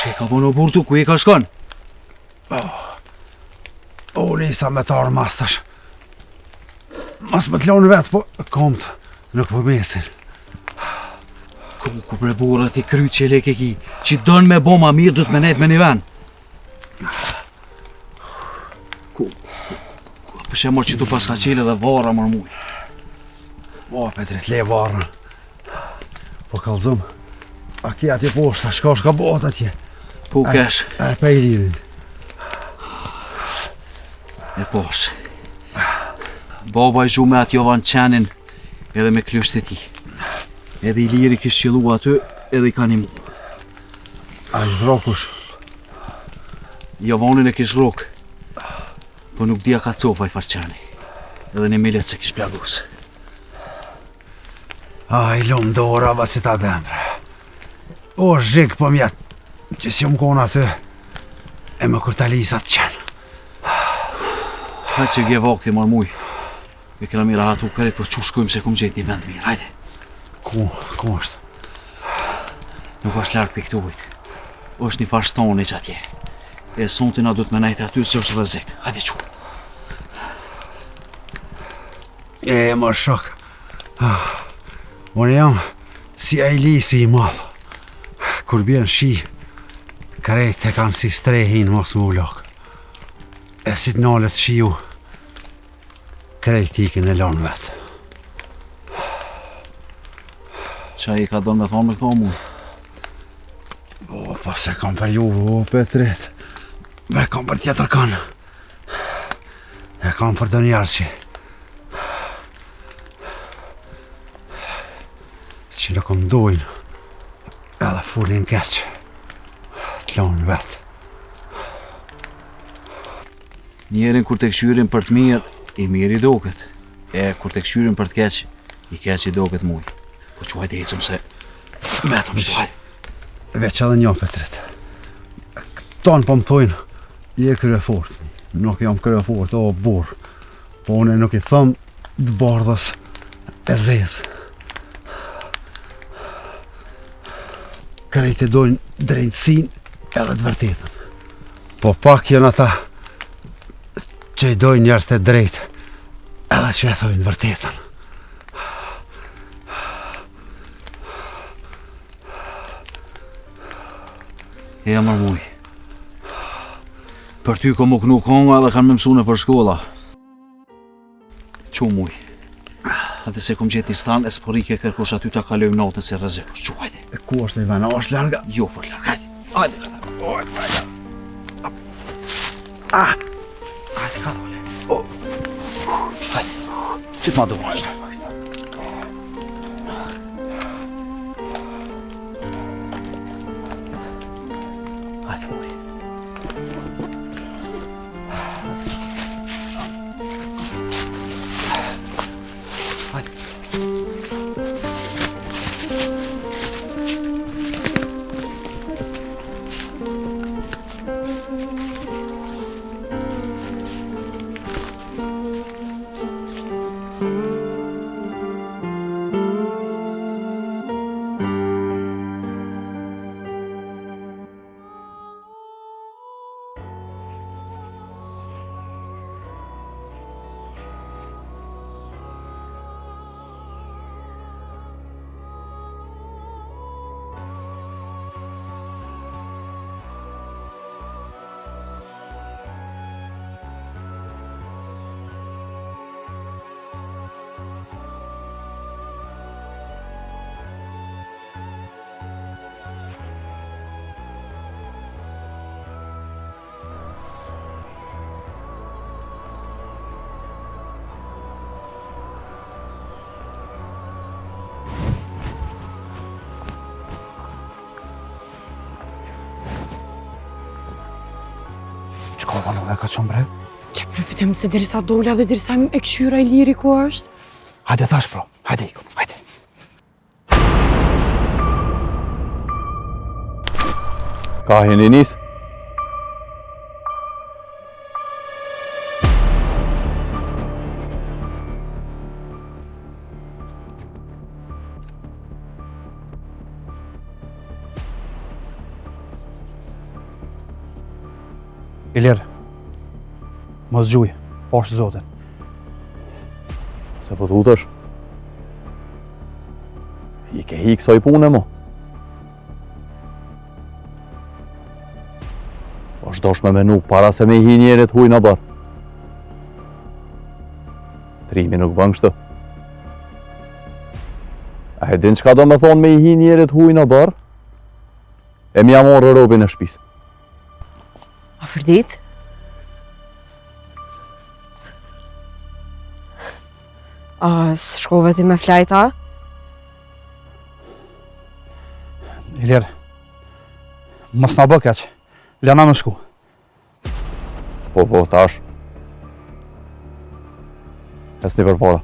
Që ka bënë o burtu, ku i ka shkon? O, nisa me tarë mastash. Mas më t'lonë vetë, po komët nuk po mesin. Ku bre burët i kry që leke ki, që donë me bo ma mirë, du të me nejtë me një ven. Përshe mërë që tu pas ka qele dhe vara mërë muj. O, Petrit, le varën. Po kalzëm, a ki atje poshta, shka bot atje. Po kesh. E pe i lidin. E posh. Baba i gjume atë Jovan qenin edhe me klysht e ti. Edhe i liri kishë qëllu aty edhe i ka një mu. A i vrokush? Jovanin e kishë rok. Po nuk dia ka cofa i farqeni. Edhe një millet se kishë plagus. A i lumë dora va si ta dembre. O zhik po mjetë që si më kona aty e më kur talisat qenë. Hajtë që vje vakti marë muj. E kena mira hatu kërit për që shkojmë se kum gjetë një vend mirë. Hajde. Ku është? Nuk është larkë për këtuvit. është një farë stoni që atje. E sontina du të me najtë aty se është rëzik. Hajde që. E më shok. Unë jam si Ajlisi i madhë. Kur bjen shi, krejt e kanë si strehin mos më ullok. E si të nalet shiu, krejt ikin e lonë vetë. Qa i ka donë me thonë me këto mu? O, pas e kam për juve, o, Petrit. Me kam për tjetër kanë. E kam për dë njerë që nuk më dojnë, edhe fullin keqë, të lonë vetë. Njerin kur të këshyrin për të mirë, i mirë i doket. E kur të këshyrin për të keqë, i keqë i doket muj. Po që hajde hecëm se vetëm shtu hajde. Veç edhe një, Petrit. Tonë po më thojnë, i e kërë fort. Nuk jam kërë fort, o burë. Po une nuk i thëmë të bardhës e zezë. Krejt e dojnë drejtësin edhe të vërtetën. Po pak janë ata që i dojnë njerës të drejtë edhe që e thojnë vërtetën. E mërë muj. Për ty ko më kënu konga dhe kanë me mësune për shkolla. Qu muj. Ate se kom gjetë një stan, e s'porike kërkosh aty ta kalojmë natën se rëzikosh. Qu, hajde. E ku është e Ivana, është larga? Jo, fort larga, hajde. Hajde, këta. Hajde, ka dole. Hajde. Qëtë ma do vazhdo. Hajde, muj. Qka vano e ka qëmë bre? Që përfitim se dirisa dolla dhe dirisa e këshyra i liri ku është? Hajde thash pro, hajde ikom, hajde. Ka hini nisë? Ilir, mos gjuj, poshtë zotin. Se po thutesh? I ke hi kësaj pune mo. Po shdosh me menu para se me hi njerit huj në bar. Trimi nuk bën kështu. A e din çka do me thonë me i hi njerit huj në bar? E mi amorë robin e shpis. Afërdit? A, shkove ti me flajta? Ilir, mos na bë keq. Lana me shku. Po, tash. Hes një përpara.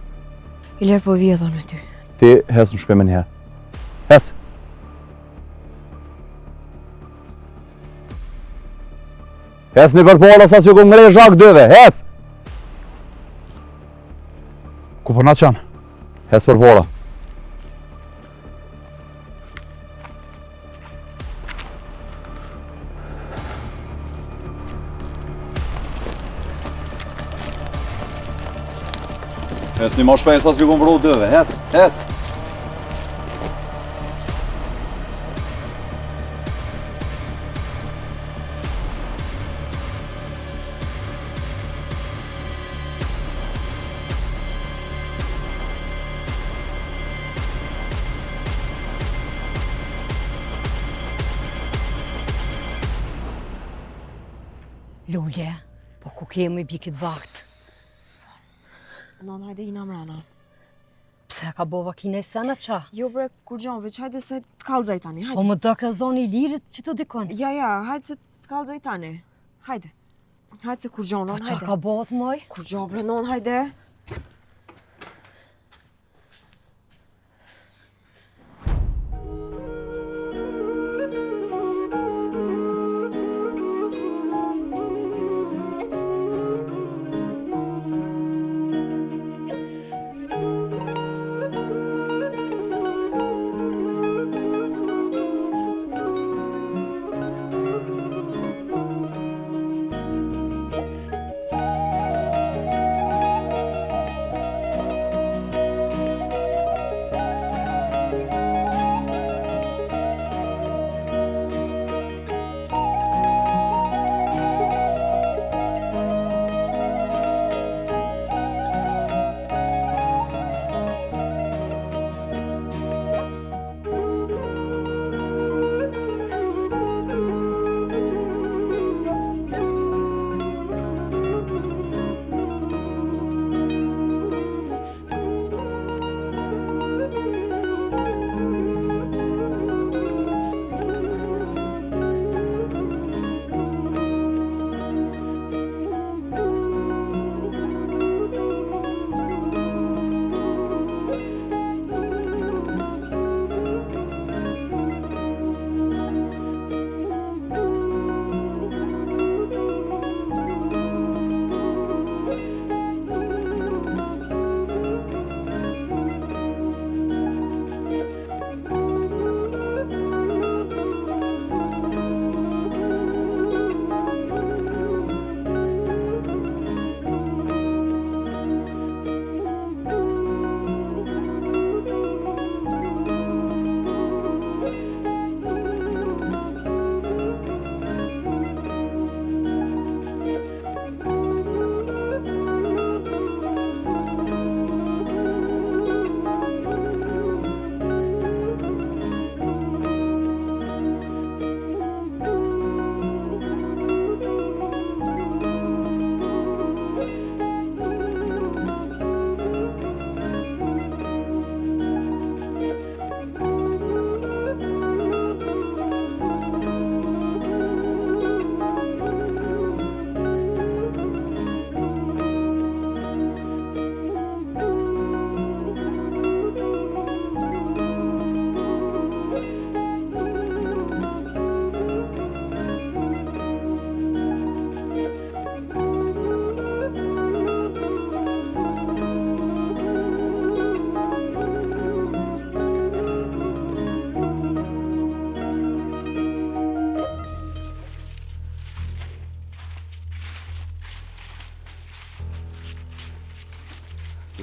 Ilir po vjedhon me ty. Ti hes në shpe me njëherë. Hes! Hes një përpara sa që ku ngrej zhak dëve, hes! Ku përna qanë? Hes përpara. Hes një ma shpejt sa që ku mbru dëve, hes! Lulje, po ku kemi bikit vakt? Non, hajde ina mrena. Pse ka bova kine sena qa? Jo bre, kur gjon, veç hajde se t'kallzaj tani, hajde. Po më do ka zoni i lirit që të dikon. Ja, hajde se t'kallzaj tani. Hajde. Hajde se kur gjon, Po non, qa hajde. ka bot moj? Kur gjon, bre, non, hajde.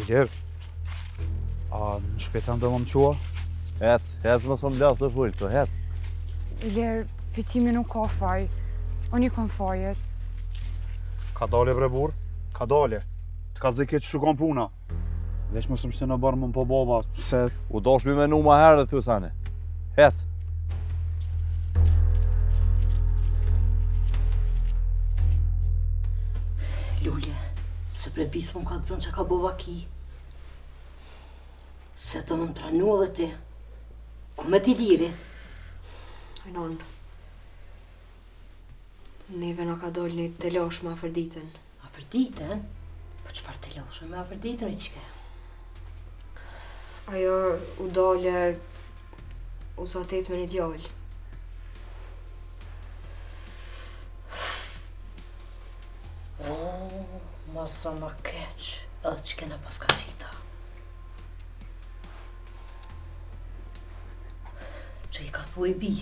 Ilir, a në shpetën do më qua? Hec më son lafë të full, të hec. Ilir, fitimi nuk ka faj. Unë i kom fajet. Ka dale bre burë, ka dale. Të ka zike që shukon puna. Veç më së mështë në barë më po baba, se... U dosh mi menu ma herë të sane. Hec. Lulje, se pre bisë më ka të zënë që ka bova ki. Se të më tranu edhe ti. Ku me ti liri? Non. Neve na ka dal një telash me Afërditën. Afërditën? Po çfarë të lashë me Afërditën i qke? Ajo u dale u zatet me një djallë. Ma sa ma keq, edhe që kena pas ka qita. Që i ka thuj bi.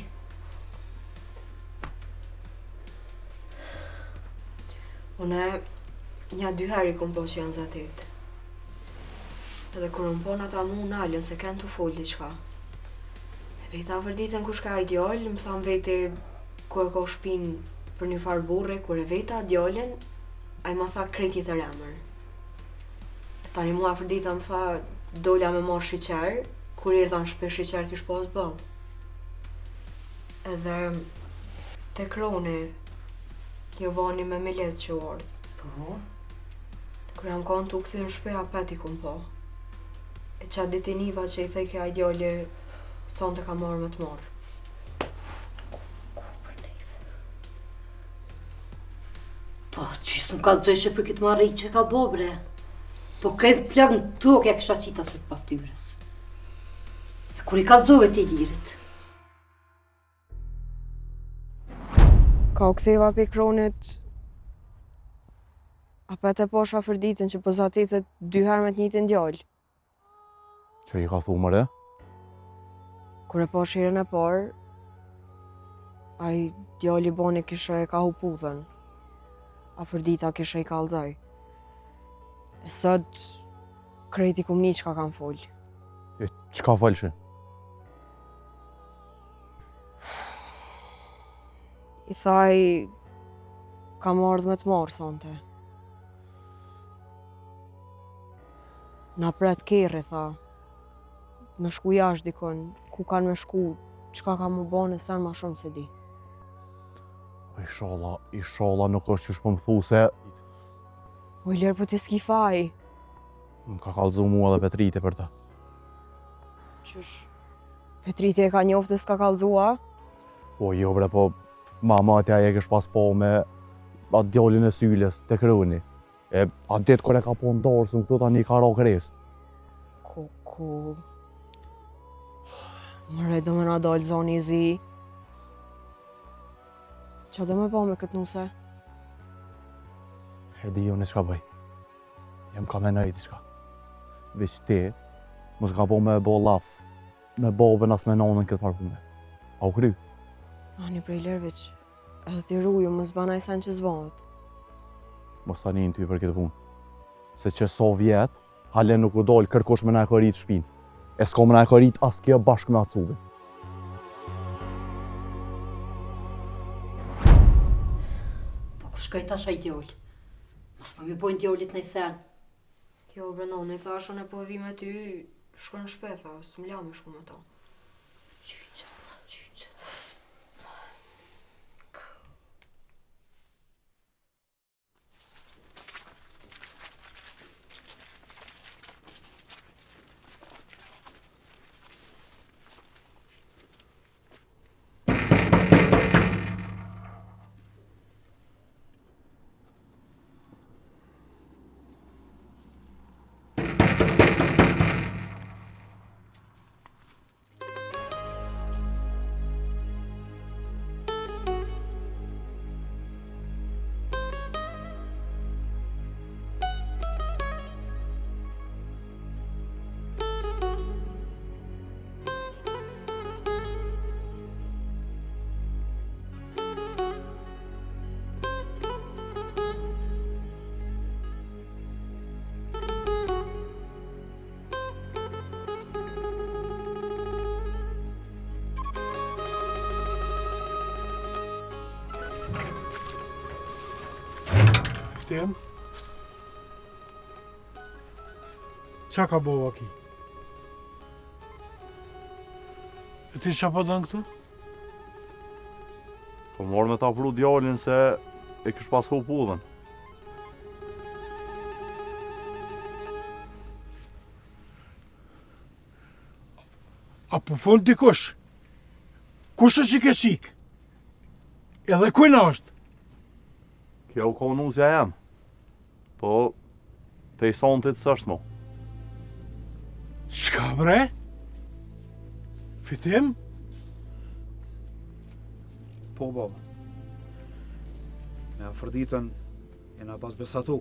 Une, nja 2 herë i kom po që janë zatet. Edhe kur më pon ata mu nalën se kënë të folë diqka. E vejta Afërditën kush ka i djallë, më thamë vejti ku e ka shpinë për një farë burre, kur e vejta djallën, a i ma tha krejtjet e remër. Tani mua Afërdita më tha dola me marrë shiqer, kur i rëdhan shpesh shiqer kish pas bëllë. Edhe te kroni, Jovani me Milet që u ardhë. Po? Kur jam kanë të u këthy në shpe, apet i kom po. E qatë dit i niva që i thej kja i djalli son të ka marrë me të marrë. Po, qysë më ka të zëshe për këtë marri që ka bo, bre. Po kretë plak në tokë e kësha qita së të paftyres. E kur i ka të zove të lirit. Ka u ktheva pe kronit, apet e posh Afërditën që po zatetet 2 herë me të njëjtin djalë. Që i ka thu mëre? Kur e posh herën e parë, ai djali boni kisha e ka hupudhen. Afërdita kisha i kallzoj. E sot, krejti kum një qka kam folë. E qka falëshe? I thaj, kam ardhë me të marrë sonte. Na pret kerri, tha. Me shku jashtë dikon, ku kanë me shku, qka ka mu bane sen ma shumë se di. Ishala nuk është që shpo më thu se... O i lërë po t'i s'ki faj. Më ka kallëzu mua dhe Petrite për ta. Qysh? Petrite e ka njoftë se s'ka kallëzua? Po jo bre, po mama atja e kësh pas po me atë djallin e syles të kroni. E atë ditë kër e ka po ndarë, së në këtu tani ka ra kresë. Ku... Mëre, do me na dalë zoni i zi. Qa do me po me këtë nuse? E di jo në qka bëj. Jem ka menaj diqka. Veç ti, mos ka po me bo laf, me babën as me nanën këtë farpune. A u kry? Ani prej lërveq, edhe ti rruju, mos banaj sen që zbanët. Mos tani në ty për këtë punë. Se që so vjetë, hale nuk u dollë kërkosh me na e ka rritë shpinë. E s'ka me na e ka rritë as kjo bashkë me atësuvin. Po ku shkoj tash ai djallë? Mos po mi bojnë djallit në sen. Jo, Brenon, i thashon e po vi me ty, shko në shpetha, s'm la me shku me ta. Qyqe. Fitim? Qa ka bova ki? E ti qa po dënë këtu? Po marrë me ta pru djalin se e kish pas hu pudhen. A po fol dikush? Kush është që ke qik? Edhe kujna është? Kjo ka nusja jam. Po, te i sontit s'është mo. Qka bre? Fitim? Po, baba. Me afërditën e na pas besatu.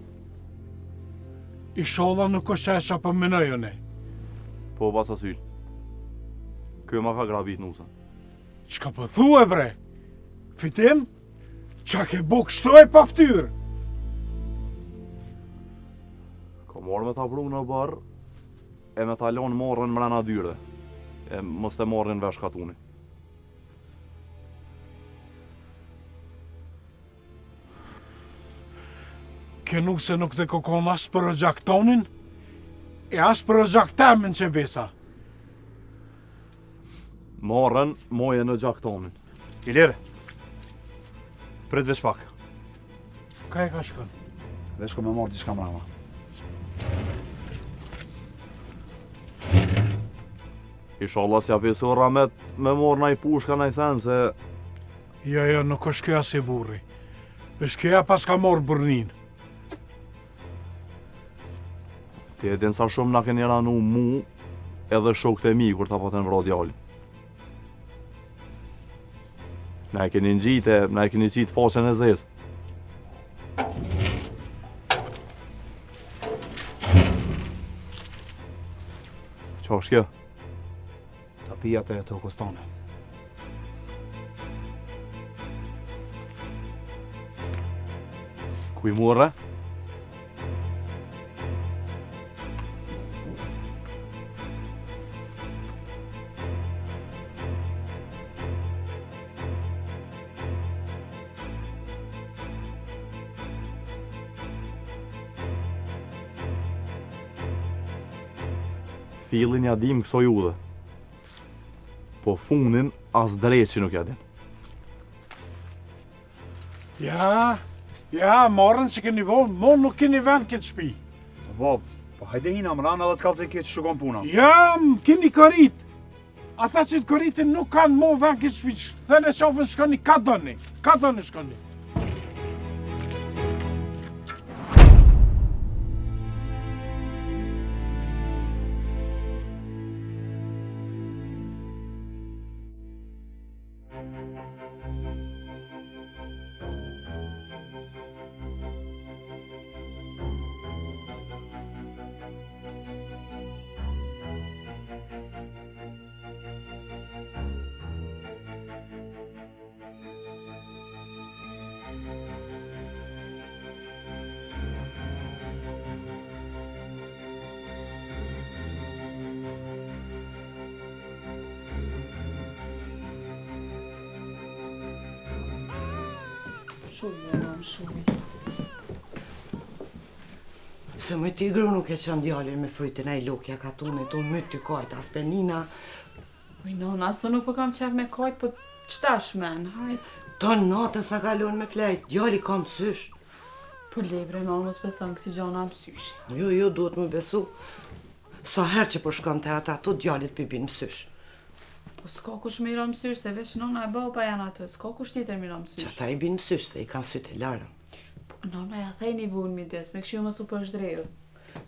I sholla nuk është që për menojone. Po, pas asyl. Kjo ma ka grabit nusën. Qka po thue bre? Fitim? Qa ke bo kështu e pa ftyrë? Ka marrë me ta pru në barë, e me ta lonë morën mrena dyrë. E mos të marrin vesh katuni. Ke nuk se nuk të kokon as për rëgjak tonin, e as për rëgjak temin që besa. Marrën moje në gjaktonin. Ilir, prit veç pak. Ka e ka shkën? Veç ko me marrë diçka mrama. Inshallah s'ja pesu ramet me morë naj pushka naj sen se... Jo, nuk është kjo as i burri. Vesh kjoja pas ka morë burnin. Ti e din sa shumë na keni ranu mu edhe shokët e mi kur ta paten vra djalin. Na e keni ngjit faqen e zezë. Qa është kjo? Tapijat e tokës tone. Ku i morre? Fillin ja dim kësoj udhe. Po funin as drejt që nuk ja din. Ja, marrën që keni vonë, mo nuk keni vend këtë shpi. Po, hajde hina mrana edhe të kalëzë këtë që shukon puna. Ja, keni korit. Ata që të koritin nuk kanë mo vend këtë shpi. Thele qofën shkoni, ka doni shkoni. Shumë. Se më tigru nuk e qënë djallin me frytin e i lukja katunit, unë mytë ty kajt, as penina. Nona, aso nuk po kam qef me kajt, po qëta shmen, hajt. Tonë natës në kalon me flejt, djalli ka mësysh. Po lebre, nona, mos beson kësi gjona mësysh. Jo, duhet më besu. Sa herë që po shkon të ata, tu djallit pipin mësysh. Po s'ka kush me i ra mësysh, se veç nona e baba janë atë, s'ka kush tjetër me i ra mësysh. Që ata i bin mësysh, se i kanë sytë e larën. Po nona ja thej një vunë mi des, me këshu më su për shdredhë.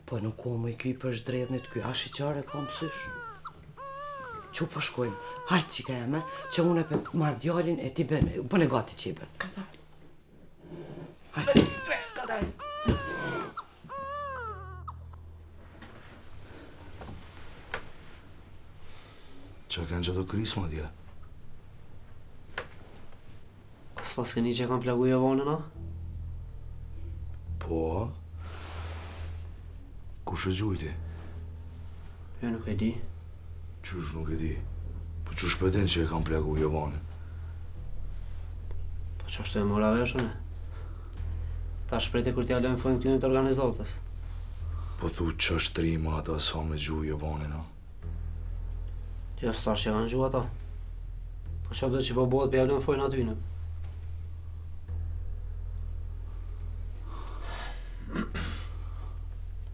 Po nuk ko më i kuj për shdredhnit, kuj ashi qare ka mësysh. Që po shkojmë, hajtë qika jeme, që unë e për marrë djallin e ti bënë, bëne gati që i bënë. Ka dalë. Hajtë, ka dalë. Qa kanë gjatë krisë, ma tjera? S'pas këni që kanë plagu Jovanën, a? Po, a? Kush e gjujti? Jo nuk e di. Qysh nuk e di? Po qysh pëten që e kanë plagu Jovanën? Po që është e mora veshën e? Ta shprejte kur t'ja lojnë fojnë këtynit organizatës. Po thu që është trima ata sa me gjuhë Jovanin, a? Jo, s'tash që kanë gjuhë ata. Po që do që po bëhet për ja lojnë fojnë atyne.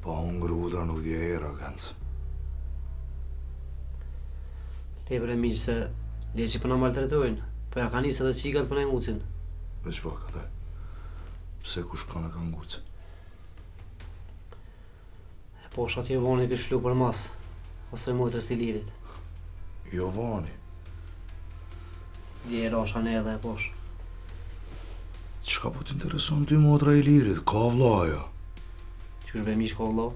Pa unë grudra nuk dje era, Genc. Lebre miqë se le që përna maltretojnë, po ja ka njësë edhe qikat përna i ngucin. Veç pak atë. Pse kush ka në ka ngucë? E posh atë Jovani kështë shlu për mas, osoj mojtës t'i lirit. Jovani? Dje e rasha ne edhe e posh. Qka po t'intereson ty motra i lirit? Ka vlaja? Qysh be miq ka vlla?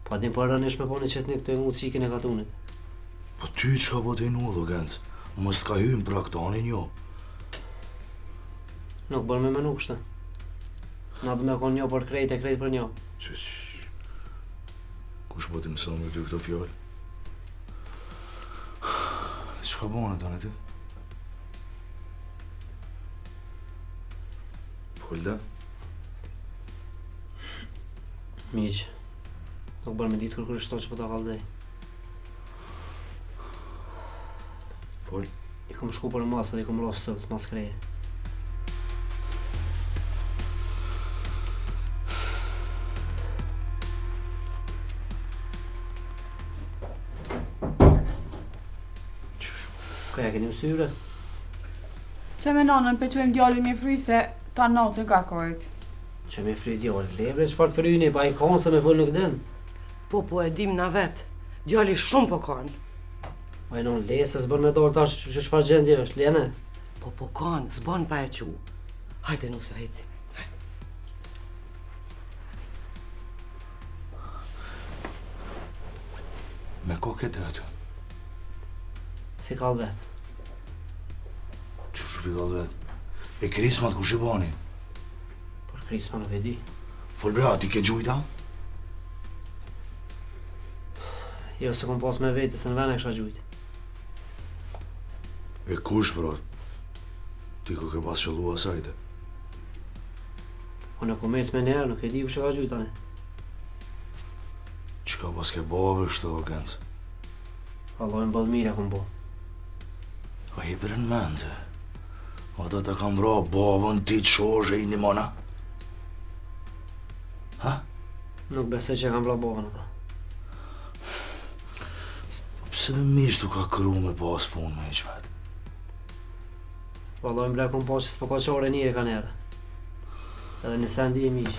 Pa din për rënesh me poni qëtni këto e ngucë qikin e katunit. Po ty qka po t'inu dho, Genc? Mos t'ka hymë pra këtanin jo. Nuk bërë me menu kështë. Na du me kon një për krejt e krejt për një. Kush po t'i mëson me ty këto fjallë? Qka bane tani ty? Polda? Miq, nuk bërë me ditë kërkur shto që po t'a kalzej. Fol? I kom shku për masë dhe i kom rostë të mas kreje. Ka ja keni mësyre? Që me nanën pe qojmë djallin me fry se ta natë nga kojt. Që me fry djallin, lebre qëfar të fryni, pa i kanë se me vëllë nuk den. Po e dim na vetë. Djalli shumë po kanë. Ma i non le se s'bën me dollë tash që çfarë gjendje është, lene? Po kanë, s'bën pa e qu. Hajde nuse, heci. Me ko këtë atë? Fikall vetë. Qush fikall vetë? E krismat kush i bani? Por krisma nuk e di. Fol bra, ti ke gjujta? Jo, se kom pas me vetë, se në vene kësha gjujt. E kush, bro? Ti ku ke pas qëllu asajte? Unë e kom ecë me njerë, nuk e di kush e ka gjujt tani. Qka pas ke babë kështu, Genc? Allah në bëllë mire kom bo. A i bërën mente? Ata ta kam vra babën ti të shoshe i një mana? Ha? Nuk besoj që kam vla babën ata. Pse me mishtu ka kru me pas punë me i qvetë? Valloj mbra kom pas që s'po ka qare njëre ka nere. Edhe në sendi e miq.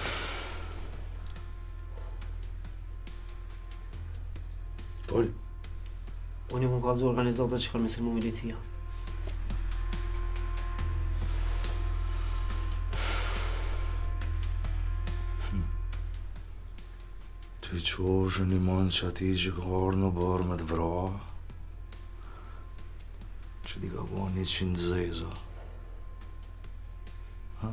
Pol? Unë i kom kallzu organizatët që kanë me sërmu milicia. Ti qoshë një manë që ati që ka arë në barë me të vra, që ti ka bo 100 zeza. Ha?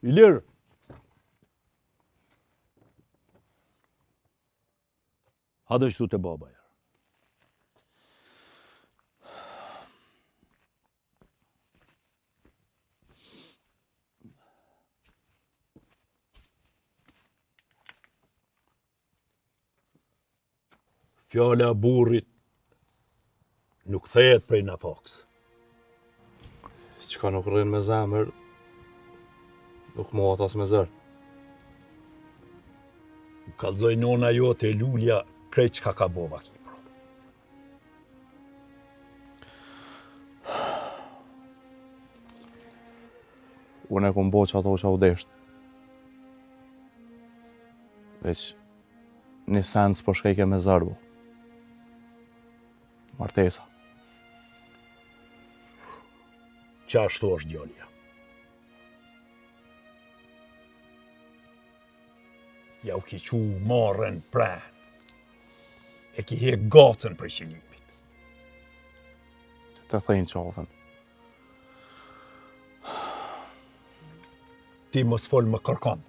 Ilir! Hade shtu të babaja. Fjala e burrit nuk thehet prej nafaks. Qka nuk rrin me zemër, nuk mohat as me zër. Kallzoj nona jote Lulja krejt çka ka bova Kipro. Unë e kom bo që ato që u desht. Veç një sens po shkejke me zërbu. Martesa. Qa ashtu është djallja. Ja u ki qu marrën pran. E ki hek gatën për qëllimit. Të thejnë qafën. Ti mos fol më kërkon.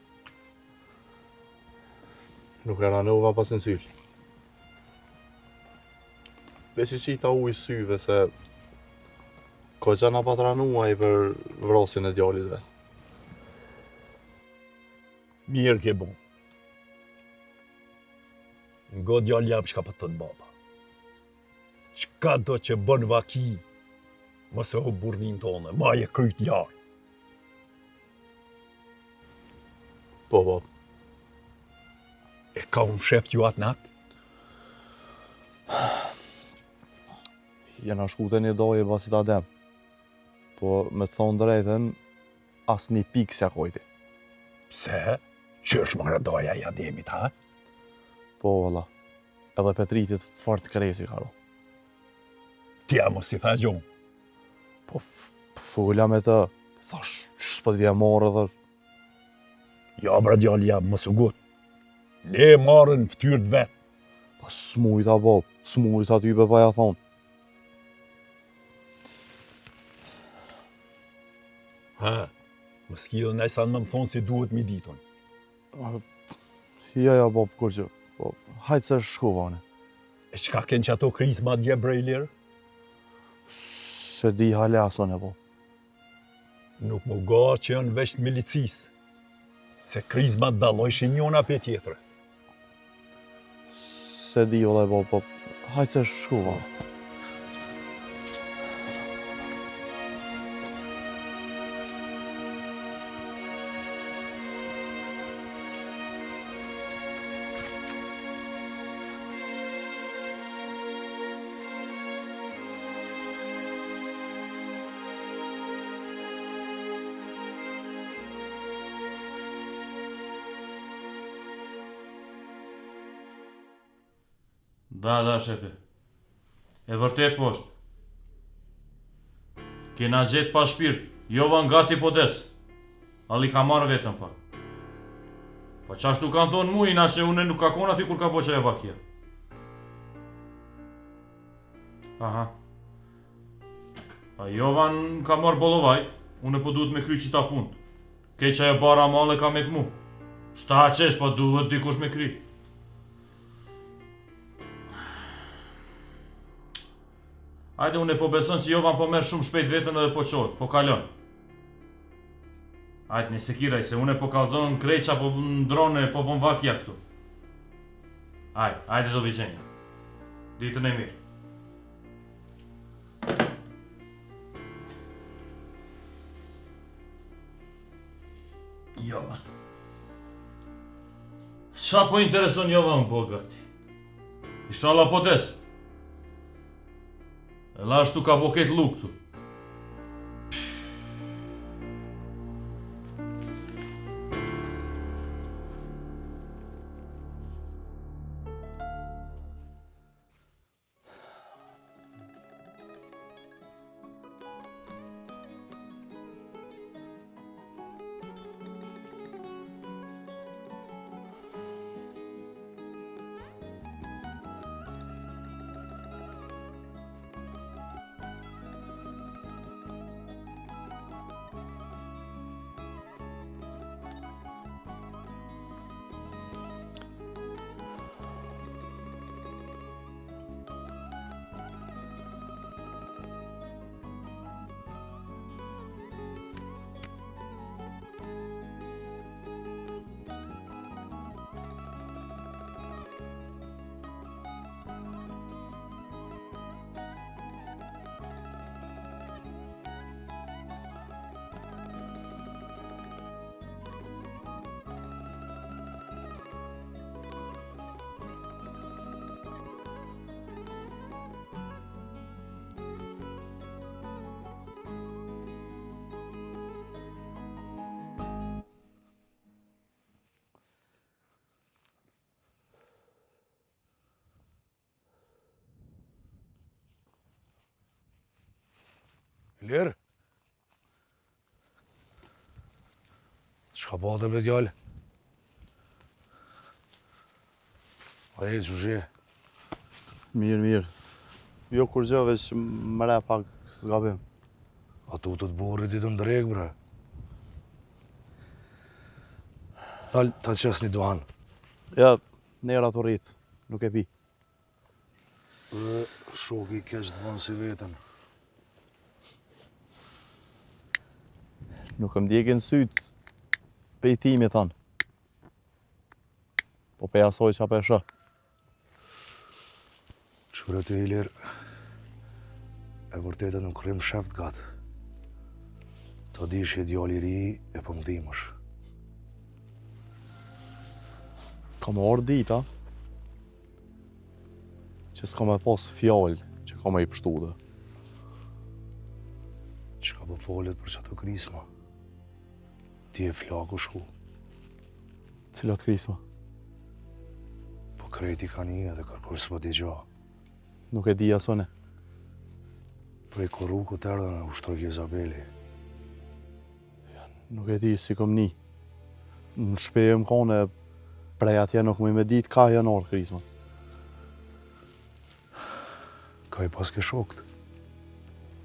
Nuk e ranova pas në syl. Beshi qita u i syve se ko që nga pat ranuaj për vrasin e djallit vetë. Mirë ke bu. Ngo djallë jam shka për të të baba. Qka do që bën vaki, mëse o burnin tonë, ma je kryt larë. Po, bab. E ka unë shef ju atë natë? Jena shkute një doje basit adem. Po, me të thonë drejten, as një pikë se kojti. Pse? Që është marrë doja i ademit, ha? Po, valla. Edhe Petritit fort kresi karo. Tja mos i tha gjumë. Po, fulla me të. Thash, s'po t'ja marrë edhe. Ja, bra djallë jam, mos u gut. Le marrën ftyrët vetë. Po, s'mujta, bab. S'mujta ty pa ja thonë. Ha, më s'kidhë nëjë sa në më thonë si duhet mi ditun. Ja, bab, kur që. Po, hajtë se shku, vane. E qka kënë që ato krizma dje brejlirë? Se di halason e, bab. Nuk më ga që janë veç të milicisë. Se krizma dalojshin njona për tjetërës. Se di, valla, bab, po, hajtë se shku, vane. Da, shefe. E vërtet po është. Kena gjetë pa shpirt, Jovan gati po des. Ali ka marrë vetëm pak. Pa qashtu kanë thonë mu, ina që une nuk ka kona aty kur ka po që e vakja. Aha. Pa Jovan ka marrë bolovaj, une po duhet me kry qita punë. Kej që e bara male ka me të mu. Shta qesh, pa duhet dikush me kry. Ajde, unë e po beson që Jovan po merë shumë shpejt vetën edhe po qotë, po kalon. Ajde, një sekiraj, se unë e po kalzon kreqa, po ndrone, po bon vakja këtu. Ajde do vijenja. Ditën e mirë. Jovan. Qa po intereson Jovan po gati? Inshallah po des. E la ashtu ka po ketë luk tu. Lirë? Shka po të bre djallë? Pa e që shje? Mirë. Jo kur gjë, veç mëre pak s'gabim. A tu të burrit i të ndrek, bre. Ta qes një duan. Ja, nera të rritë, nuk e pi. Dhe shoki keq të bënë si vetën. Nuk më djegin sytë pejtimi, thanë. Po pe asoj qa pe shë. Qërë të Ilir, e vërtetë nuk rrim sheft gatë. Të dish e djali ri e pëmdimësh. Kam orë dita që s'ka me pas fjallë që ka me i pështu dhe. Qka po folet për qato krisma? Ti e flaku shku. Cilat krisma? Po krejti ka një edhe kërkush s'po t'i gja. Nuk e di asone. Prej koruku të erdhen e ushtoj Izabeli. Nuk e di si kom një. Në shpeje më kone prej atje nuk më i me dit ka janë orë krisma. Ka i pas ke shokt?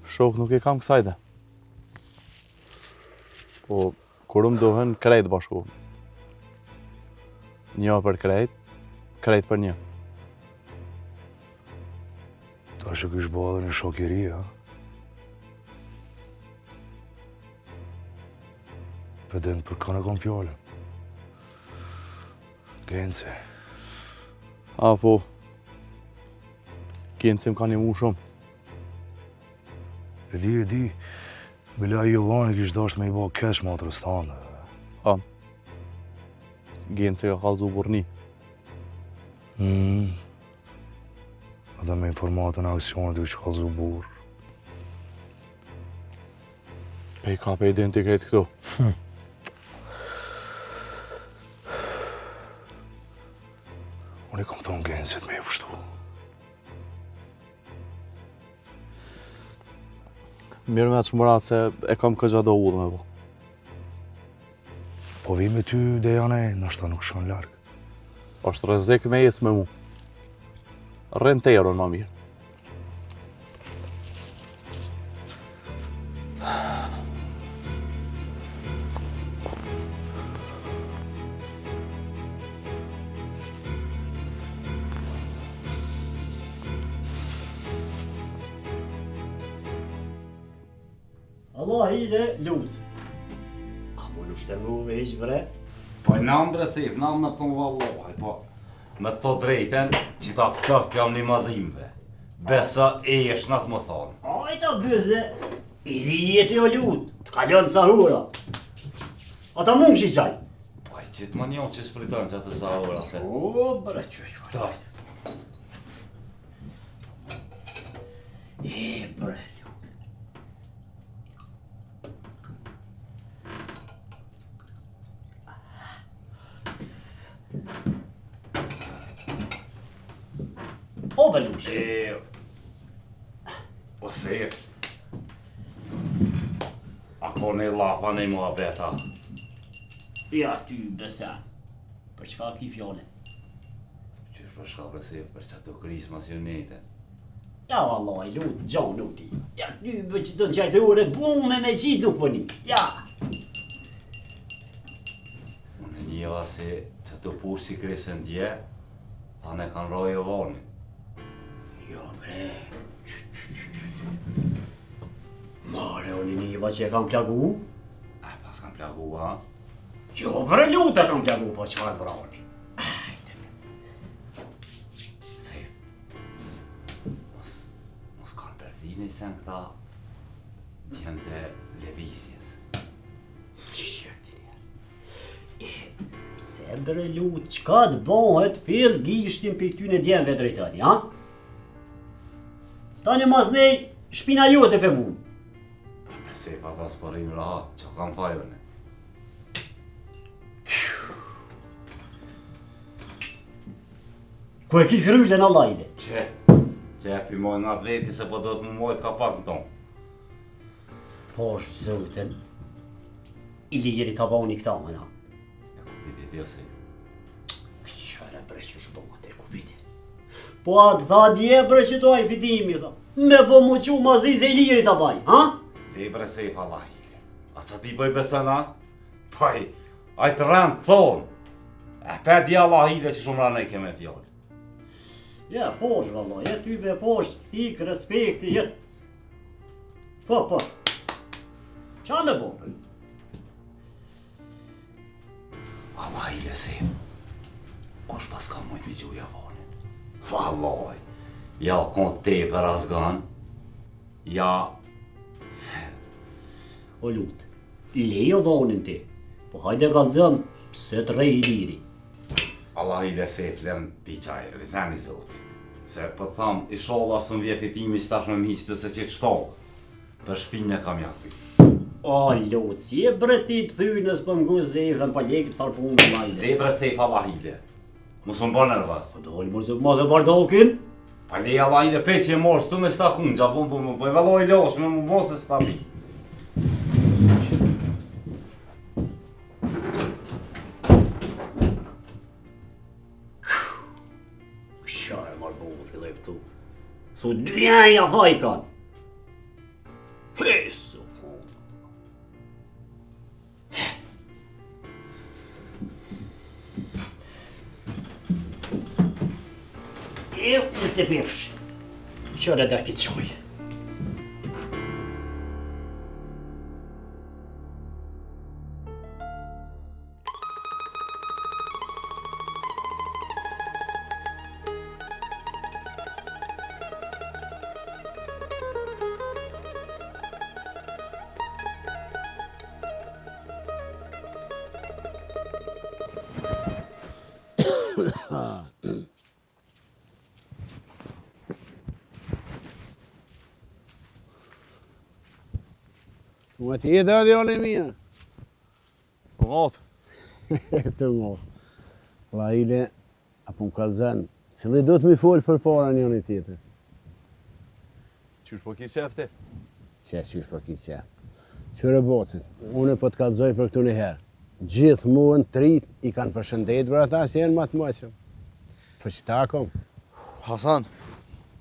Shok nuk e kam kësajte. Po, kur më dohen krejt bashku. Një për krejt për një. Ta që kësh bo edhe një shok i ri, ha? Pëden për ka në kom fjallën. Genci. A, po. Genci më ka një mu shumë. E di. Bila Jovani kish dasht me i bo kesh matrës tanë. A. Genci ka kalzu burni. Edhe me informatën e aksionit i që kalzu burë. Pe i ka pe identi krejt këtu. Unë i kom thonë Gencit me i pështu. Mirë me të shmurat se e kam këgja do udhë me po. Po vi me ty dhe janë e, nashta nuk shkon largë. Ashtë rrezik me ecë me mu. Renteron ma mirë. Allah i dhe lutë. A mu në shtërnu veç bre? Po i nam bre sif, nam me thonë vallaj, po me të drejten që ta të staftë jam një madhimve. Besa e jesh në të më thonë. Ajta bëze, i rjeti o lutë, të kalon të sahura. Ata mund që i qaj? Po i qitë më njohë që spriton që të sahura se. O, bre që. Taftë. E, bre. O, Belush. O se. Ako në lapa në i mua beta. Ja, ty besen. Për çka ki fjole? Qysh për shka besi, për që të krisma si unite. Ja, vallaj, lutë, gjanë nuk ti. Ja, ty bë që të në qajtë ure, bume me qitë nuk përni. Ja. Unë njëva se që të push si kresën dje, ta ne kanë rojë o voni. Jo, bre. Mare, unë njëva që e kam plagu? Pas kam plagu, ha? Jo, bre, lutë e kam plagu, po që fa të vrani. Se, mos kanë përzini sen këta djemë të levisjes. Se bre lutë, qka të bëhet fill gishtin për ty në djemëve drejtoni, ha? Tani mas nej, shpina jote për vunë. Se fa ta s'përin rahat, që kam fajone. Ku e ki fryllën Allahide? Që e pimojnë në atleti se po do të më mojtë ka pak në tonë. Po është zëtën, i ligeri të bani këta, mëna. E kupiti tja se. Qëra bre që shbonat, e kupiti. Po atë tha dje bre që to ai fitimi, tha. Me po mu qu ma zi se i liri ta baj, ha? Le bre se Allah ile. A qa ti bëj besana? Paj, a të rënd thonë. E pe di Allah ile që shumë rënë i keme fjallë. Ja, posh, valla, ja ty be posh, hik, respekti, jet. Po. Qa me bo? Allah ile se. Kush pas ka mujt mi gjuja vonin. Vallaj. Ja kon te për asgan. Ja... Se... O lut, lejo vonin ti. Po hajde galzëm, se të rej i liri. Allah ile se flem piqaj, rizani zotit. Se po tham, i sholla së më vje fitimi që tash me mhiqë të se që të shtokë. Për shpinë e kam jafi. O lut, si e bre ti të thynës për ngu zefën pa lekët farfunë në lajdes. Le bre sejf Allah ile. Musë më bërë nërvas. Po dojnë mërë zëpë ma dhe bardokin. Pa le Allah ile pe që e morë, s'tu me stakun, gjabon po e valoj losh, me më mos e stabi. Këshare marë bërë të lefë tu. So dëjaja fajkan. Pesu. Eu nëse pefsh. Qërë dhe këtë qoj. Më ti e da djale mija? Po ngotë. Të ngotë. La ile, apo më kalzan, cili do të mi folë për para njën i tjetër. Qysh po ki qef ti? Qysh po ki qef. Qyre bocit, unë po të kalzoj për këtu një herë. Gjithë muën trit i kanë përshëndet për ata si jenë matë mëqëm. Për që ta kom? Hasan,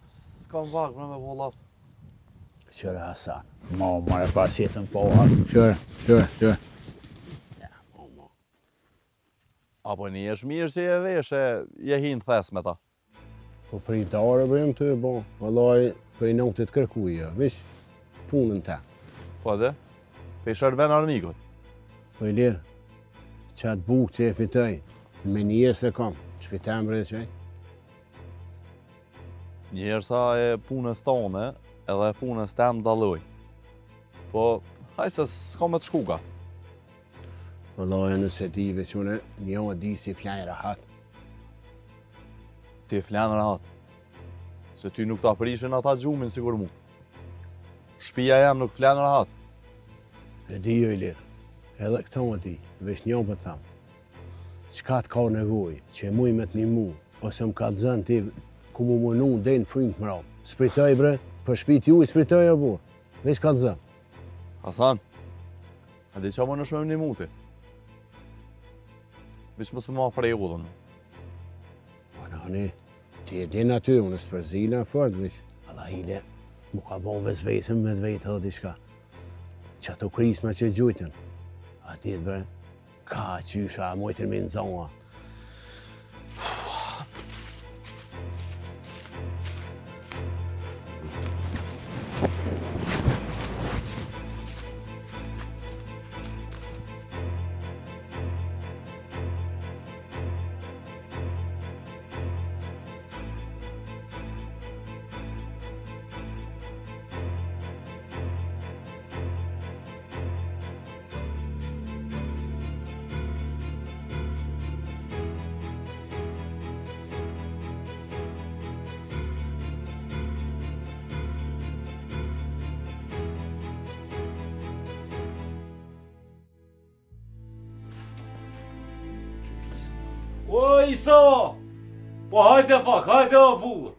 s'kam vakë me po laftë. Qyre Hasan, ma mare pas jetën po harë. Qyre. Apo një është mirë që je vesh e je hinë thes me ta. Po për i dare bërëm të e bo, vëllaj për i notit kërkuja, vish punën ta. Po dhe, për i shërben armikot. Po i lirë, qatë bukë që e fitoj, me njerë se kam, shpitem bre qaj. Njerë sa e punës tone, edhe punës tem daloj. Po, haj se s'ka me të shkugat. Vëllaj nëse ti vequne, një e di si flanë rahat. Ti flanë rahat. Se ty nuk ta prishin ata gjumin sigur mu. Shpia jam nuk flanë rahat. E di jo i lirë, edhe këta më di, veç një për tamë. Qka të ka nevoj, që muj me të një mu, ose më ka të zënë ti ku mu mënu dhe në frynë të mrau. Spritoj bre, për shpit ju i spritoj e burë, veç ka të zënë. Hasan, a di qa më nësh me më një muti? Veç mësë më prej ullën. Po nani, ti e din aty, unë së përzina fort, veç, alla hile, mu ka bon vesvesën me të vejtë edhe diçka. Që ato krisma që gjujtën, ati bre, ka qysha, mojtën me në zonga. O, Iso! Po hajde fak, hajde o burë!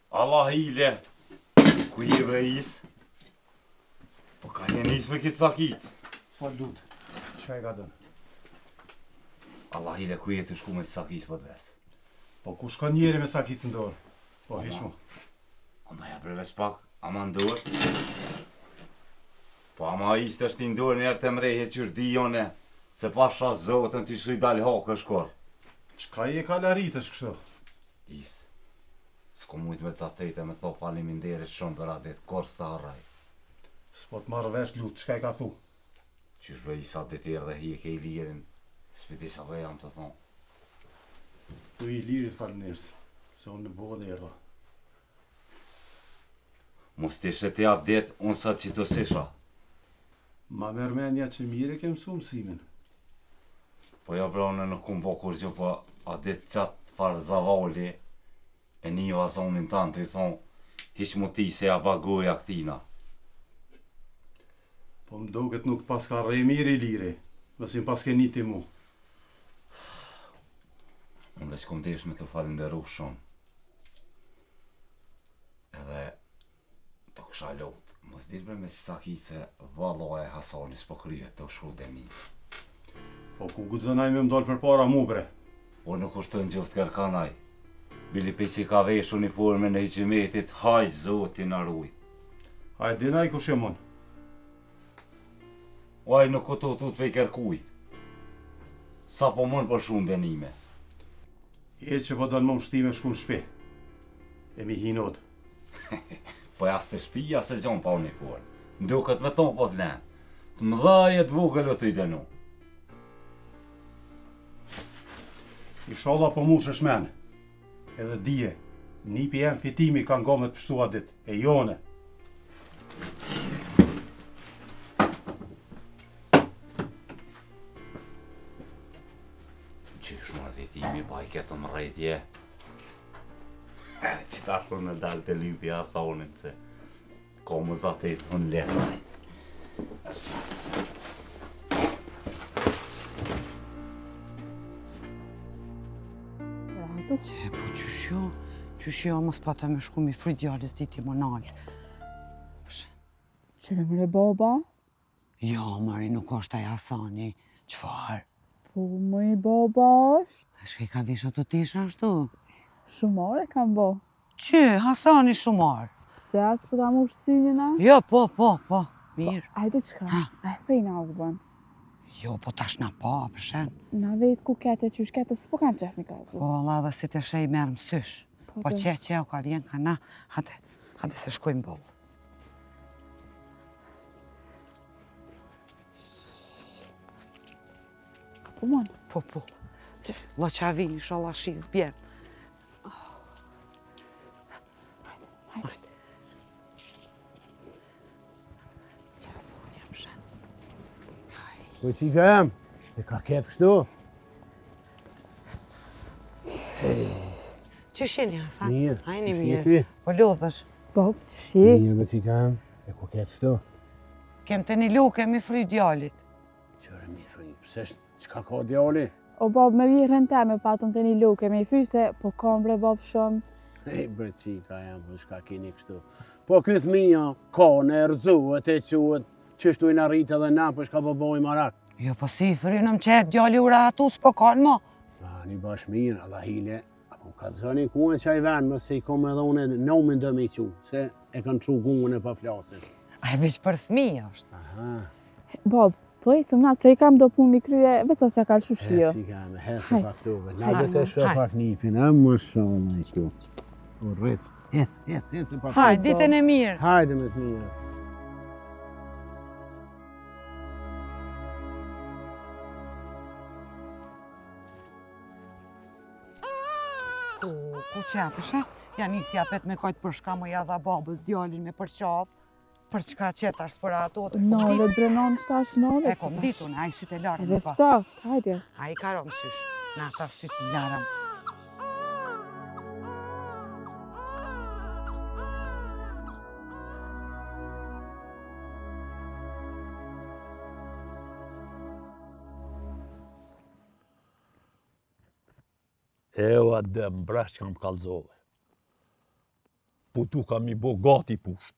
Allah hile! Ku je bre is? Po ka një nis me këtë sakit? Po lutë, që e ka dënë? Allah hile ku jetë shku me sakis për të ves. Po ku shka njeri me sakis në dorë? Po, hishmu. Ama ja preves pak, ama në dorë. Po ama ishte është në dorë njerë të mrejhe qërdi jone, se pa shas zotën ty shu i dalë hake shkor. Qka i e ka laritësh kështu? Isë. S'ko mujt me catete me to faliminderit shumë për adet, korës të harraj. S'po të marrë vesh lutë, qka i ka thu? Qysh bë isa detirë dhe hi e ke i lirin, s'piti sa vë jam të thonë. Thu i lirit falënirës, se unë në bodhe dhe erda. Mos t'ishe ti atë det, unë sa që të sisha. Ma mërmenja që mire ke mësu mësimin. Po ja brane në kumë po kur gjë, po atë det qatë farë zavali, e një vazonin tanë të i thonë, hiq mu ti se ja bagoja këtina. Po më doket nuk pas ka rej mire i liri, mësim pas ke një ti mu. Unë veç kom desh me të falenderu shumë. Edhe të kësha lotë, mos dirbe me si sakit se valo e Hasanis po kryet të shku dhe mi. Po ku gudzonaj me mdoll për para mu bre? O nuk është të njëft kërkanaj. Bili pe që ka vesh uniformen e higjimetit, hajt zotin arujt. Hajt dinaj ku shemon? Uaj nuk këto të të pej kërkuj. Sa po mund për shumë denime. E që po donë më shtime shku në shpi. E mi hinot. Po jas të shpija se gjon pa uniform. Nduket me ton po vlen. Të më dhajet vogël o të i denu. Inshallah po mu shëshmen. Edhe dije, një PM fitimi ka nga me të pështua dit, e jone. Qysh marrë fitimi, pa i ketë më rejtje. Që ta shumë në dalë të lypi Hasanin, se ka më zatet më në letaj. Qe, po qysh jo mos pata me shku mi fry djallis diti më nalë. Qyre mëre baba? Jo, mëri nuk është ai Hasani. Qfar? Po mëj baba është? Shka i ka visha të tisha ashtu? Shumare kam bo. Qe, Hasani shumar? Pse as po ta mush synin a? Jo, po, mirë. Ajde qka, a e thejna u bën. Jo, po tash na pa, përshen. Na vetë ku kete qysh kete s'po kanë qef mi kalzu. Po, Allah dhe si të shej merë mësysh. Po që o ka vjen ka na, hade se shkojmë bollë. Po mon? Po. Lo qa vini, inshallah shiz bjerë. Hajde. Qasoni jam shen. Po qika jam, e ka ketë kështu? Qëshini, Hasan? Mirë. Hajni qëshini mirë. ty? Po lodhësh. Po, qëshi? Mirë, po qika jam, e ku ketë kështu? Kem të një luke mi fry djallit. Qërë mi fry, pse qka ka djalli? O bab, me virën te me patëm të një luke me i fryse, po kam bre bab shumë. Ej, bre qika jam, po shka keni kështu. Po këtë thmija, ka në rëzuhet e quhet, qështu i në rritë edhe na, po shka po boj marak. Jo, po si frynëm qëtë djalli ura atu s'po kanë mo. Një bash mirë, alla hile, apo ka të zoni kuën qaj venë, mëse i kom edhe une nomin dhe me i qu, se e kanë qu guën e pa flasin. A e veç për thmija është. Aha. Bab, po e cëm natë se i kam do pun mi krye, veç ose ka lëshushio. Si kame, hesë pa tuve. Na dhe të shë pak nipin, a më shumë i qu. O rrëtë, hecë pa tuve. Hajde, ditën e mirë. Hajde me të mirë. Ku qepësha? Janë i thjapet me kajtë për shka më jadha babës djallin me përqaf. Për çka qetash për ato të Nole, brenon qëtash nole. E kom ditu në ajë sytë e larëm. Edhe ftoft, hajde. A i karom sysh, në ata sytë e larëm. Ewa dhe mbresh që kam kalzove. Putu kam i bo gati pusht.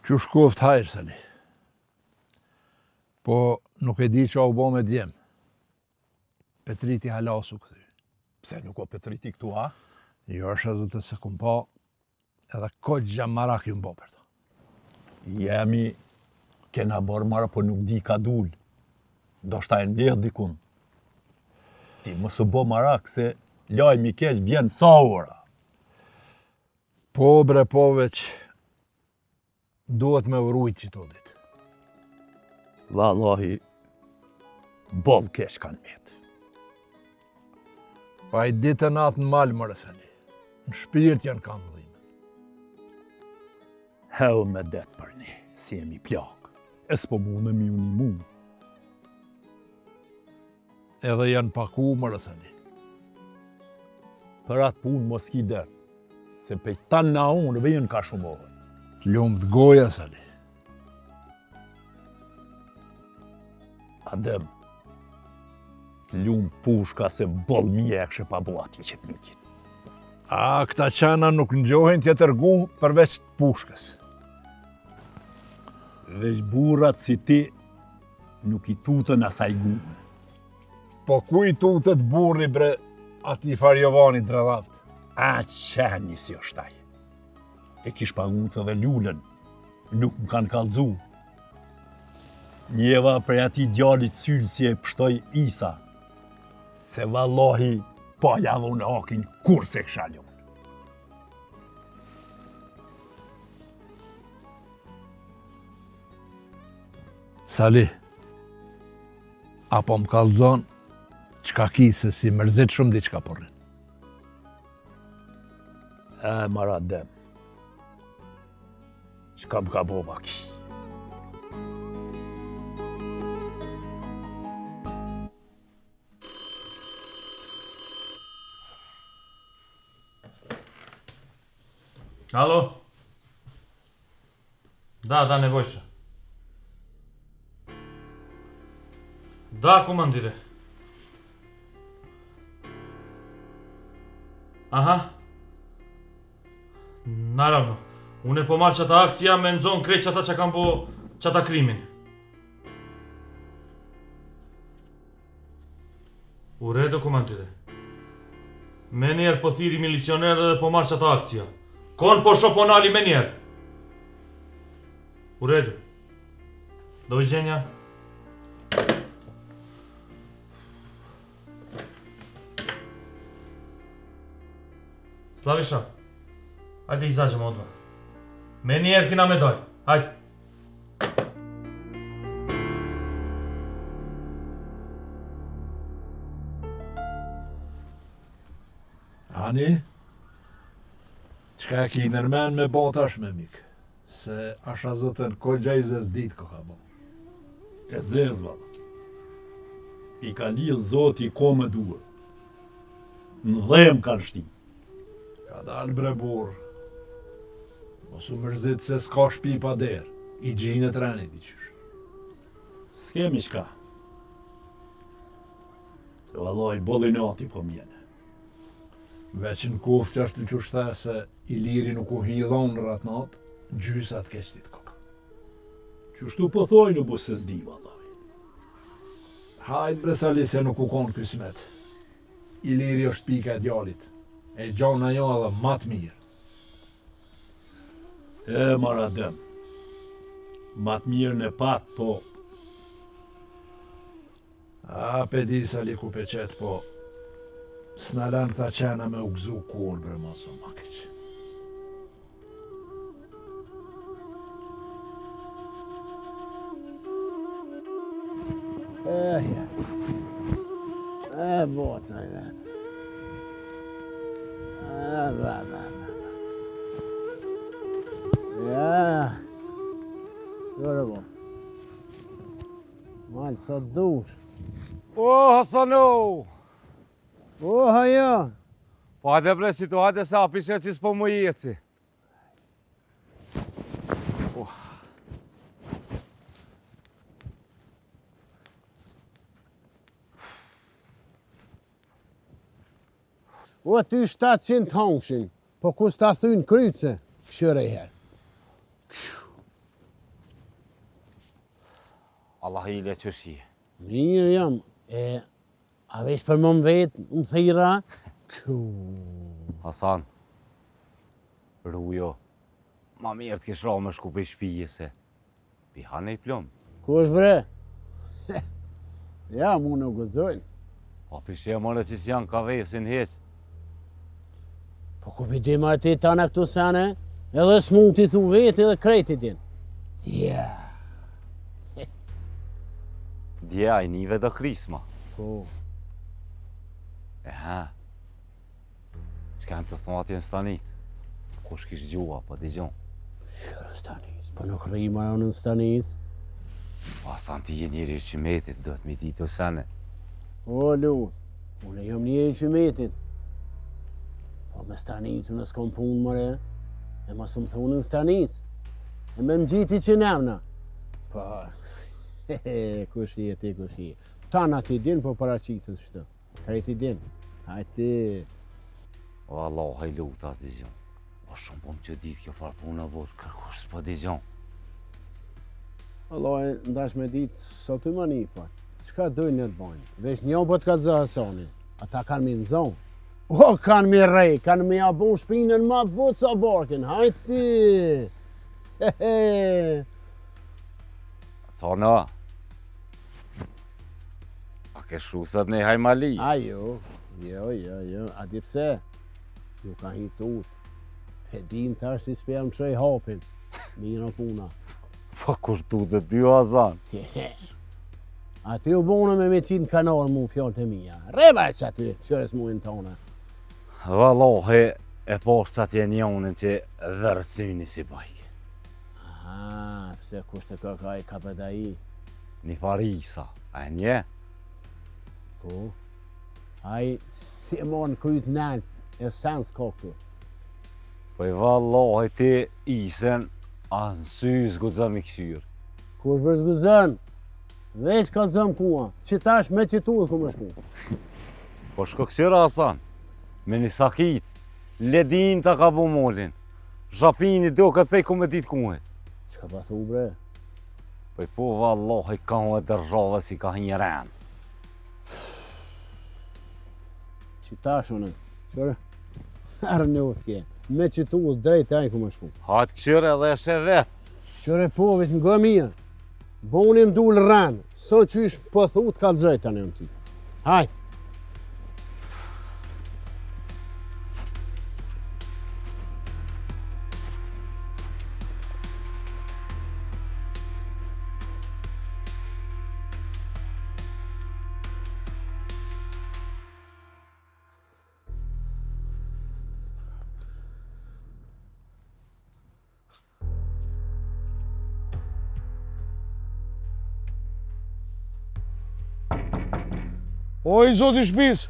Që shkoft hajrësani. Po nuk e di që u bo me djem. Petriti halasu këthy. Pse nuk o Petriti këtu, a? Jo është e zëtë se kum pa, edhe koq gjam marak ju mbo për ta. Jemi, kena bërë marë, po nuk di ka dul. Do shta e ndjedh dikun. Ti mos u bo marak, se laj mi keq vjen sa ora. Po bre, po veç, duhet me urujt që to dit. Vallahi, bol keq kanë met. Pa i ditë e natë në malë më rësani. Në shpirt janë kanë dhime. Heu me det për ne, si jemi plak. E s'po mundëm ju një mund. Edhe janë paku më rësani. Për atë punë mos ki der, se pej tanë na unë vejnë ka shumohën. T'lumë t'goja, Sali. Adem, t'lumë pushka se bol mje e kështë pa bo ati që t'mikit. A, këta qana nuk njohin t'je tërgu përveç pushkës. Veç burrat si ti nuk i tutën asaj gume. Po ku i tutët burri bre ati Farjovani dredhaft? A qeni si është taj. E kish pagut edhe lullën, nuk më kanë kalzu. Njeva prej ati djallit cyllë si e pështoj Isa, se vallahi pa javë unë hakin kur se kësha ljonë. Sali, apo më kalzon, qka ki se si mërzit shumë diqka porrin. E mara dem, qka më ka bo baki. Alo? Da, nevojshë. Da, komandire. Aha. Naravno. Unë e po marrë qëta akcija me nëzonë krejt qëta që kam po qëta krimin. U redo, komandire. Me njerë po thiri milicionerë dhe po marrë qëta akcija. Kon po shoponali me njerë. U redo. Do i gjenja. Slavisha, hajde izađemo odmah. Meni je Erkina me dojë, hajde. Ani, qka ki nërmen me bo tash me mik, se asha zëtën kogja i zëzdit ko ka bo. E zezva. I ka lidh zoti ko me duër. Në dhem kanë shti. Ka dalë bre burë. Mos u mërzit se s'ka shpi pa derë. I gjinë të renit i qysh. S'kemi shka. Se vallaj bolinati po mjene. Veç në kufë që është të qushthe se i liri nuk u hidhon në ratë natë, gjysat kestit koka. Qështu po thoj në bu se s'di vallaj. Hajt bre Sali se nuk u konë kësmet. I liri është pika e djalit. E gjona jo edhe matë mirë. E maradem. Matë mirë në patë, po. A, pe di Sali ku pe qetë, po. S'na lanë tha qena me u gzu kur bre mosu makiq. Ja. Bota, ja. Ja. Gjøre bo. Malë sa dur. O, Hasano! O, haja! Po hajde bre si tu, hajde se apishe që s'po më jeci. O, ty 700 hangshin, po ku s'ta thynë kryce, këshyre i herë. Allah i le qërshie. Mirë jam, A vesh për më vetë, më thira? Hasan, Rujo, ma mirë të kesh ra me shku për shpije se pi hane i plom. Ku është bre? Ja, mu në gëzojnë. Pa pishe mëre që s'janë ka vesin heq. Po ku pi ma ti tana këtu sene, edhe s'mund t'i thu vetë edhe krejti din. Ja. Dja i nive dhe krisma. Po. Ha. Qka në të thonë atje në stanit? Kush kish gjua, po t'i gjon? Shërë stanit, po nuk rima jo në stanit. Hasan ti je njeri i qymetit, do të mi ti të sene. O, Lu, unë jam një i qymetit. Po me stanit unë s'kom punë mëre, e ma së më thonë në stanit. E me më gjiti që nemna. Po, kush je ti, kush je. Tana ti din, po paraqitës shtë. Krejti din, hajti. O Allah, haj lutë as digjon. Po shumë po më që ditë kjo farë punë në vorë, kërkush s'po digjon. Allah, ndash me ditë, sot i mani far. Qka dojnë në të bajnë? Vesh një po t'ka të zë Hasani. Ata kanë mi në zonë. O, kanë mi rej, kanë mi abon shpinën ma botë sa barkin, hajti. Cona, a ke shrusat në hajmali? Ajo, jo, a di pse? Ju ka hitut. Pedin tash si s'pe jam qëj hapin. Mira puna. Po kur tu dhe dy Hasan? A ty u bonë me qinë kanal mu fjallë të mija. Reba e që aty, qërës mu në tona. Vallahi, e poshtë që atje njonën që vërësyni si bajke. Aha, pse kushtë të këka i kapet a i? Një farisa, a e nje? Po, a i si e morë në kryt nëllë, e sens ka këtu. Po i vallahi ti isen, a në sy zgudzëm i këshyrë. Kush për zgudzën? Veç ka të zëmë kua, që tash me qitullë ku më shku. Po shko këshyra Hasan, me një sakit, ledin të ka bu molin, zhapini do këtë pej ku me ditë kuhe. Qka pa thu bre? Po i po vallahi ka u e dërrove si ka një ren. Që tash unë, qërë, arë në utë kje, me qitullë drejt aj ku më shku. Hajtë këshyre edhe e shë vetë. Qërë po, veç nga mirë. Bonim dul rranë, so qysh po thut ka dzej tani më ty. Haj! O, i zoti shpis!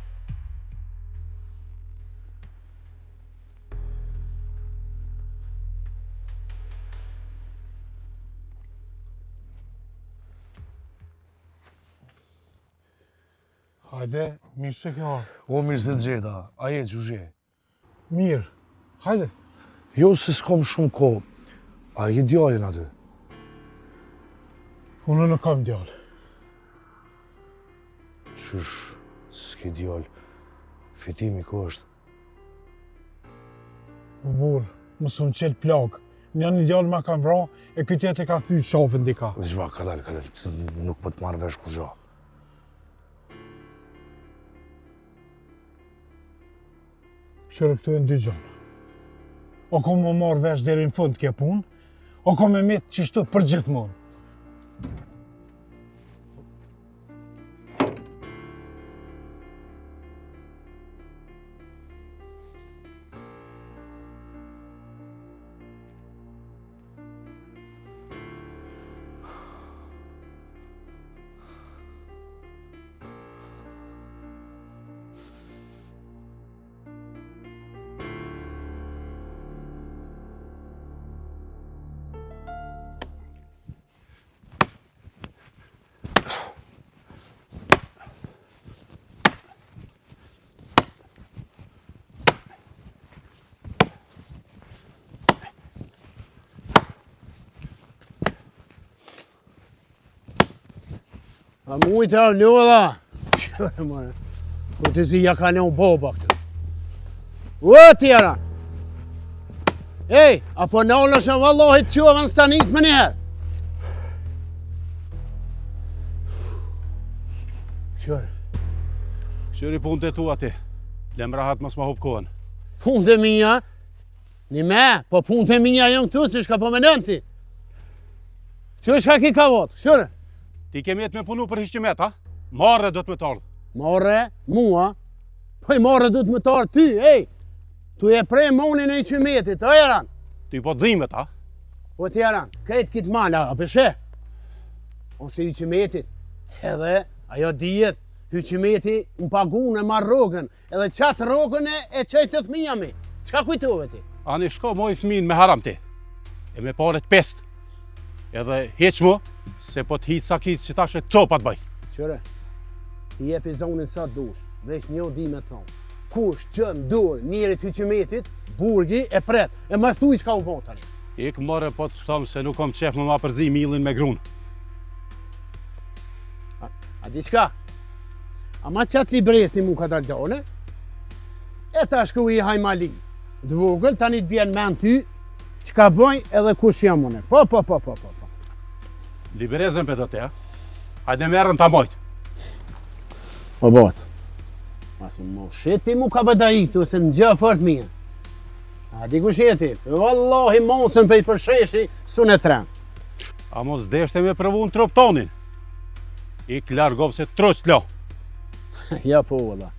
Hajde, mirë se kjo. O, mirë se të gjeta, a jetë që zhe? Mirë, hajde. Jo se s'kom shumë ko, a je djallin aty? Unë nuk kam djallë. Qysh, s'ke djall, fitimi ko është? O burë, mësë më qelë plagë. Një djallë ma kam vra, e këtë jetë e ka thyë qafën dika. Zhva, ka dalë, nuk për të marrë vesh kur gja. Qërë këtu e në dy gjanë. O kom më marrë vesh deri në fund kje punë, o kom me metë qishtu për gjithmonë. A mujtë a ljolla! Qërë mërë. Kërtëzia ka në boba këtë. O, tjera! Ej, apo në olëshën vallohit qovën stanis më njëherë. Qërë? Qëri punë të tu ati. Lem rahat mos ma hup kohën. Punë të minja? Një me, po punë të minja jënë këtu, si shka po menën ti. Që shka ki ka votë, qërë? Ti kemi jetë me punu për hiqqimet, ha? Marre do të me tardë. Marre? Mua? Po i marre do të me tardë ty, ej! Tu e prej monin e i qimetit, o Jaran? Ty po dhimet, ha? Po të Jaran, krejt kitë mala, a përshe? Oshtë i qimetit, edhe ajo dijet, i qimeti më pagun e marrë rogën, edhe qatë rogën e qëjtë të thmija mi. Qka kujtove ti? Ani shko moj fëmin me haram ti. E me paret pest. Edhe heq mu, se po të hitë sakis që ta shë copat bëj. Qëre, i jepi zonin sa dush, veç një di me thonë. Kush qënë dur njëri të qimetit, burgi e pret, e mas tu i qka u botani. Ik mërë po të thëmë se nuk kom qef më ma përzi milin me grunë. A di qka? Ama qatë libresni mu ka daldone, e ta shku i hajmali. Dvogël, tani të bjen men ty, qka voj edhe kush jam une. Po. Liberezën për të te, hajde merën ta mojtë. Po botë. Masë më sheti mu ka bëdajitu, se në gjë fort mija. A di ku sheti? Wallahi mosën për i përsheshi, sun e tren. A mos deshte me përvu në trup tonin. Ik largov se trust lo. Ja po, valla.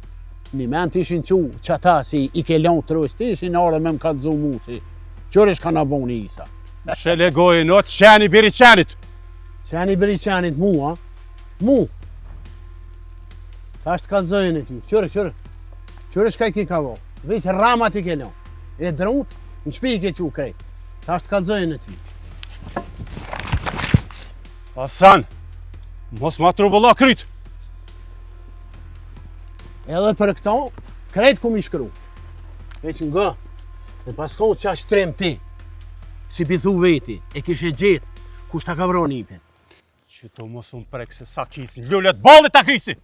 Një men t'ishin qu, qata si i ke lon trust, t'ishin arë me më ka dzu mu si. Qërish ka naboni isa. Shele gojë not, qeni biri qenit. Qeni biri qenit mu, ha? Mu. Ta është kalzojnë e ty. Qërish ka i ki ka vo. Veç ramat i ke lon. E drut, në shpi i ke qu krejt. Ta është kalzojnë e ty. Hasan, mos ma trubulla kryt. Edhe për këto, krejt ku mi shkru. Veç nga, dhe paskon qa shtrem ti, si pithu veti, e kishe gjetë, kush ta ka vron ipin. Që to mos unë prek se sa kisin, lullet balle ta kisi!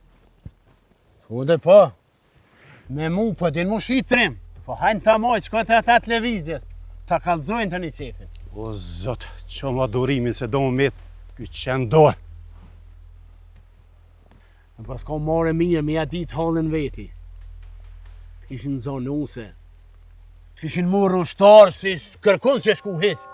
Po dhe po, me mu po din mu shi trim, po hajnë ta moj, qko të atat levizjes, ta kalzojnë të një qefin. O zot, që ma durimin se do më metë, këtë qenë dorë. Në pas ka more mirë me ja dit halën veti. Të kishin zonë use. Të kishin murë ushtarë si kërkun që shku heq.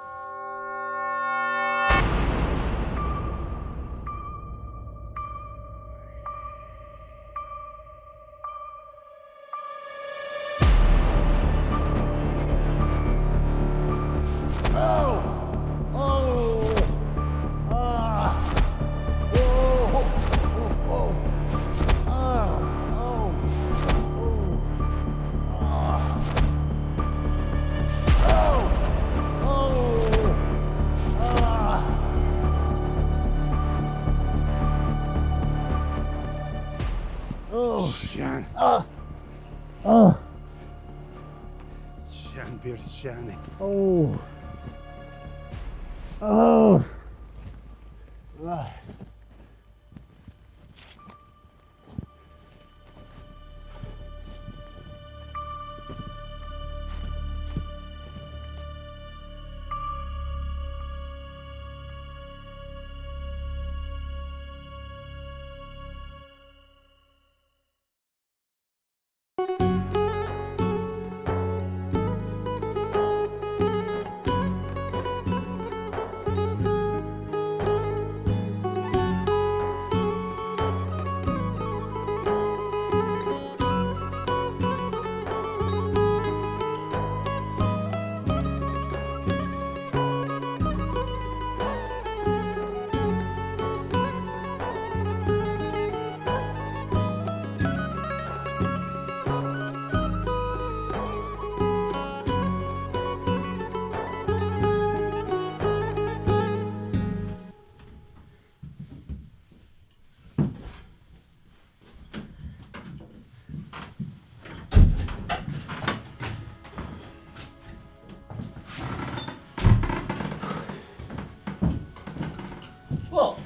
Qenë birë qeni.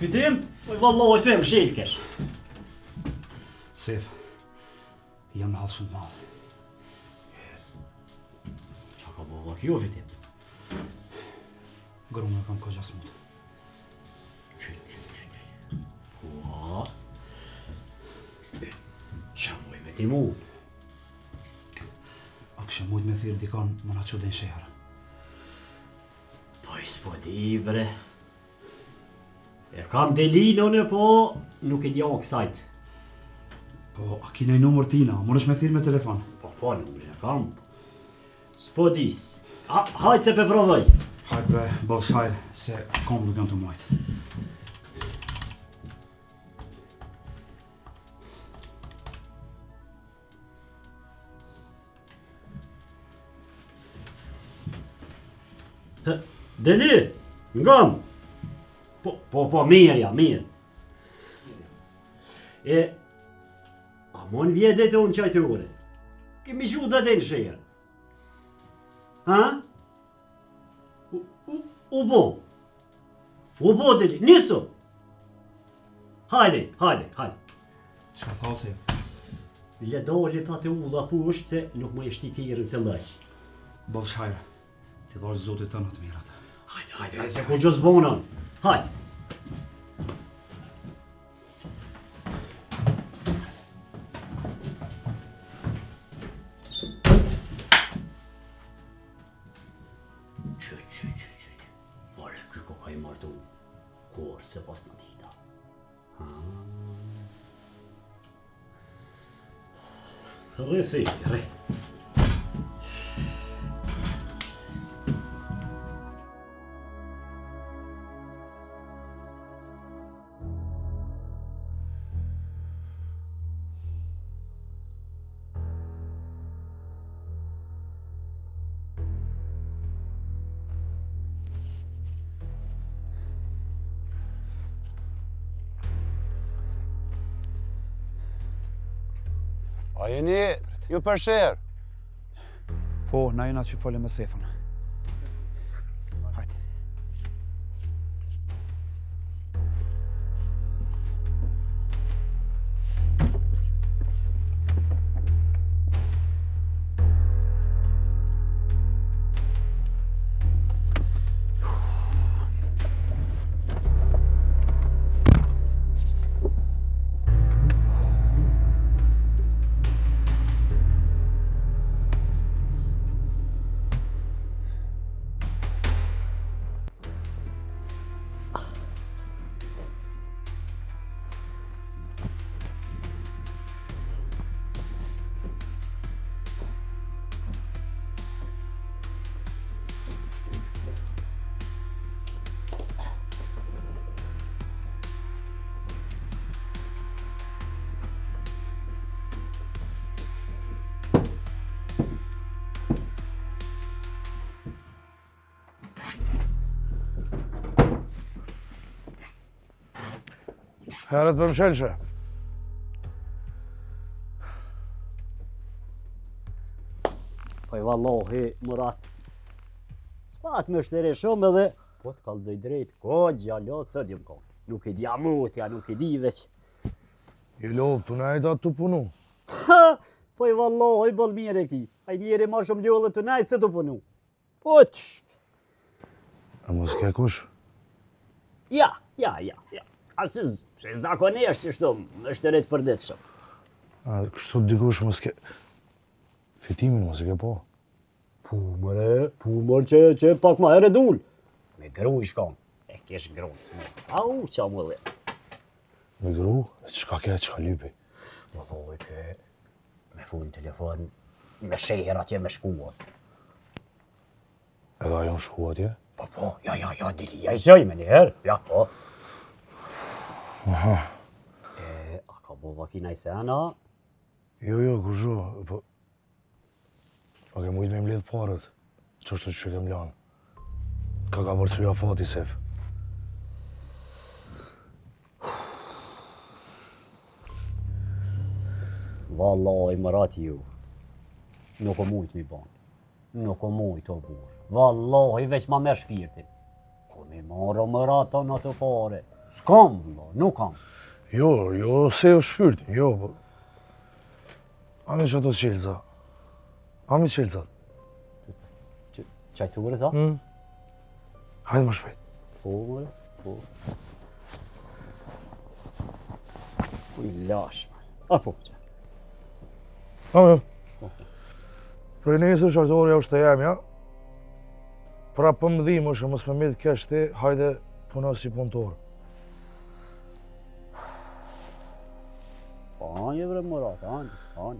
Fitim, vallohi të më shilkesh. Sef, Jam në hallë shumë madhe. Qa ka bova kjo vitim? Grunë e kam këgja smutë. Ua? Qa muj me ti mu? A kështë mujt me thirë dikon më na që den shehra. Po i s'po di, bre. E kam delinone, po nuk e dja o kësajt. Po, a ki nej numër tina, më nësh me thirë me telefon. Po, numër e kam. S'po dis. Hajtë se pe provoj. Hajtë bre, bëvsh hajrë, se kom nuk janë të mojtë. Deli, ngam. Po, mirë. A mon vjede të unë qajtë ure. Kemi shu dhe të në shërë. Ha? U bo, Deli, niso. Hajde. Qa tha se? Le dole ta të ulla pusht se nuk më eshti tirën se lëq. Bëvsh hajrë, ti dhash zotit të në të mirat. Hajde, se ku gjës bonën. Hajde. Ore, ky ko ka i martu. Kur se pas në tita. Rësi, rë. A jeni ju përshirë? Po, na jena që folë me sefën. Hajde. Herët për mshelqe. Po i vallohi, Murat. S'pat më shteri shumë edhe, po të kalëzoj drejt, ko gjallot së djëm ko. Nuk i dja mutja, nuk i di veç. I lovë të najta të punu. Po i vallohi, bol mire këti. A i njeri ma shumë ljollë të najtë se të punu. Po që. A mos ke kush? Ja. Që zakonisht ishtu, është të rritë për ditë shumë. A kështu dikush mos ke... Fitimin mos e ke po? Pumër që pak ma herë dul. Me gru i shkon. E kesh gru në smë. Au, qa më dhe. Me gru? E qka ke, qka lypi? Do doj ke me full telefon, me sheher atje me shkuat. Edhe ajo në shku atje? Po, ja, dili, ja i qëj me njëherë, ja, po. Aha. A ka bova kina i sena? Jo, kusho, po... A ke mujt me mbledh parët, që është që kem lanë. Ka vërsuja fati, Sef. Vallaj, më rati ju. Nuk o mujt mi banë. Nuk o mujt o burë. Vallaj, veç ma merë shpirtin. Ko mi marë o më rata në të pare. S'kam, nuk kam. Jo, se o shpirtin, jo. Ami që ato qelza. Ami qelzat. Qajture, sa? Hajde më shpejt. Po, more, po. Po i lash, man. Apo, që? Ami. Prej nesër shaktorja është të jam, ja? Pra për më dhimë është, mos me me të kesh ti, hajde puna si punëtor. Ani bre Murat, ani.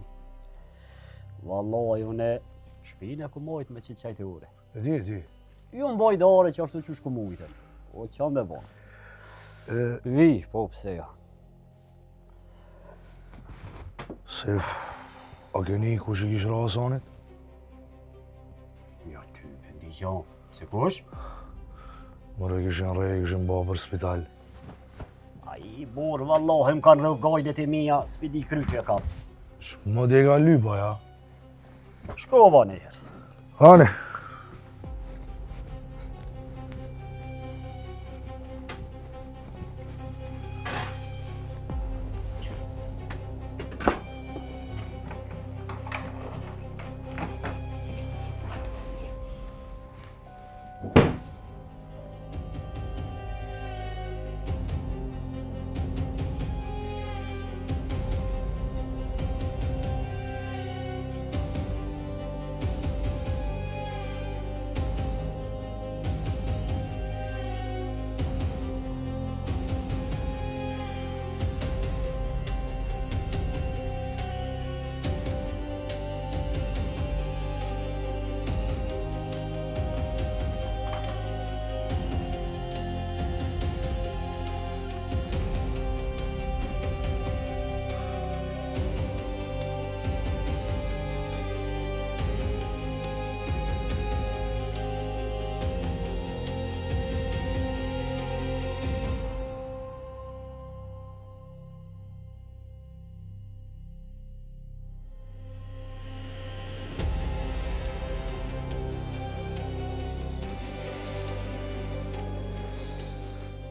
Wallahi une shpine ku mojt me qitë qajtë ure. E di. Ju më boj dare që ashtu që shku mujtën. O qa me bo? Vi, po pse ja. Sef, a keni kush i kish ra Hasanit? Ja ty, ndiqon. Se kush? Mërë kishin rej, kishin ba për spital. Ai, borë, vallahi më kanë rëvë gajdet e mija, s'pidi kryqe kam. Më dega lypa, ja? Shkova një herë. Hane.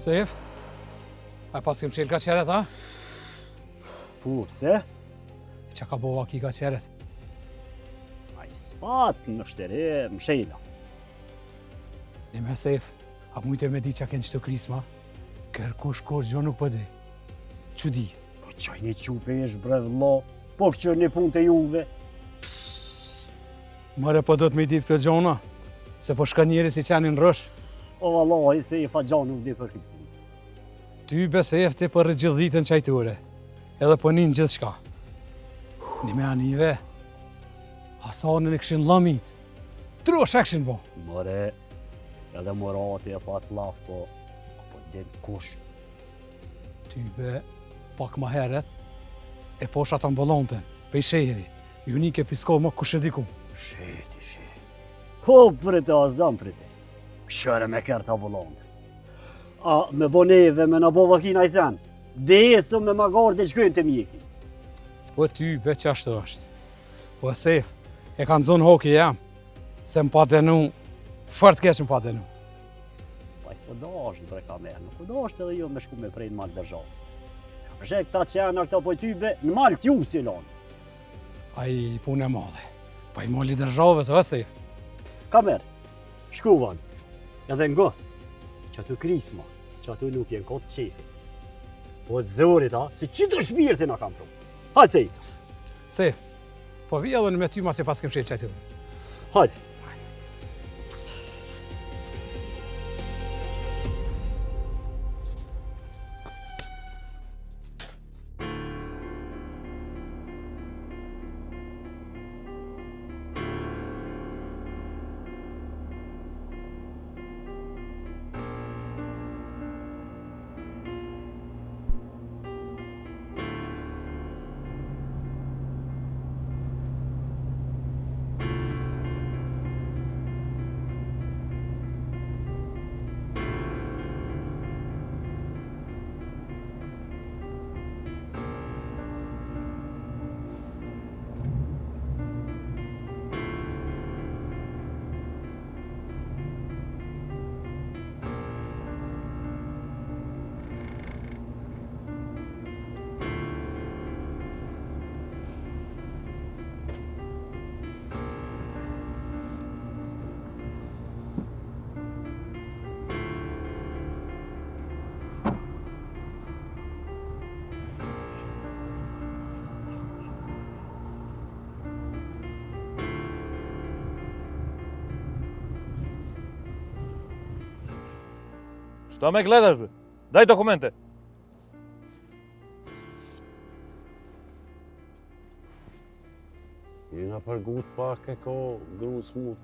Sef, a pas kem qelë ka qeret, ha? Po, pse? Qa ka bova ki ka qeret? A i spat në shtere, më shejla. Dhe me Sef, a mujte me di qa kënë qëtë krisma? Kërkush gjo nuk pëdi. Që di? Po qaj një qupe esh bre vëllo, po këqër një pun të juve. Mare po do të me i dit këtë gjona, se po shka njeri si qenin rësh. O vallahi, se i fa gjo nuk di për këtë punë. Ty Sef ti për gjithë ditën qajture, edhe po njën gjithë shka. Një me anive, Hasanin e këshin lamit. Trosh e këshin bo. More, edhe Murati e pat laf, po din kush. Ty pak ma heret, e posh ata mbëllonten, pej shehri. Ju një ke pisko më kush e diku. Sheti. Po për të azam për të. Këshëre me kërë të ambulantës. A me bo neve me në bo vakina i sen, dhe esëm me magarë dhe shkojnë të mjekin. Po ty që ashtë është. Po Sef, e kanë zonë hoki jam, se më pa denu, fërt keq më pa denu. Pa i së da është bre kamerë, nuk da është edhe jo me shku me prejnë malë dërzhavës. Shë këta që janë këta po tybe, në malë t'ju si lanë. A i punë e madhe, pa i moli dërzhavës, o Sef? Kamerë, shkuvan. Edhe ngo, që aty krisma, që aty nuk jenë kotë qefi. Po të zërit, se që të shpirti nga kam prunë. Hajtë Sejca. Sef, po vi edhe në me ty ma se pas kem shelë qajtë. Hajde. Shto me gledash, be. Daj dokumente. Jena përgut pak e ka gru smut.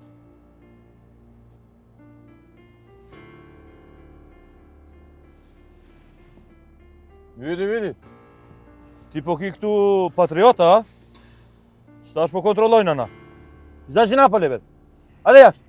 Vidi. Ti po ki këtu patriota, a? Shtash po kontrollojnë ana. Zashina pa levet. Hadi yash.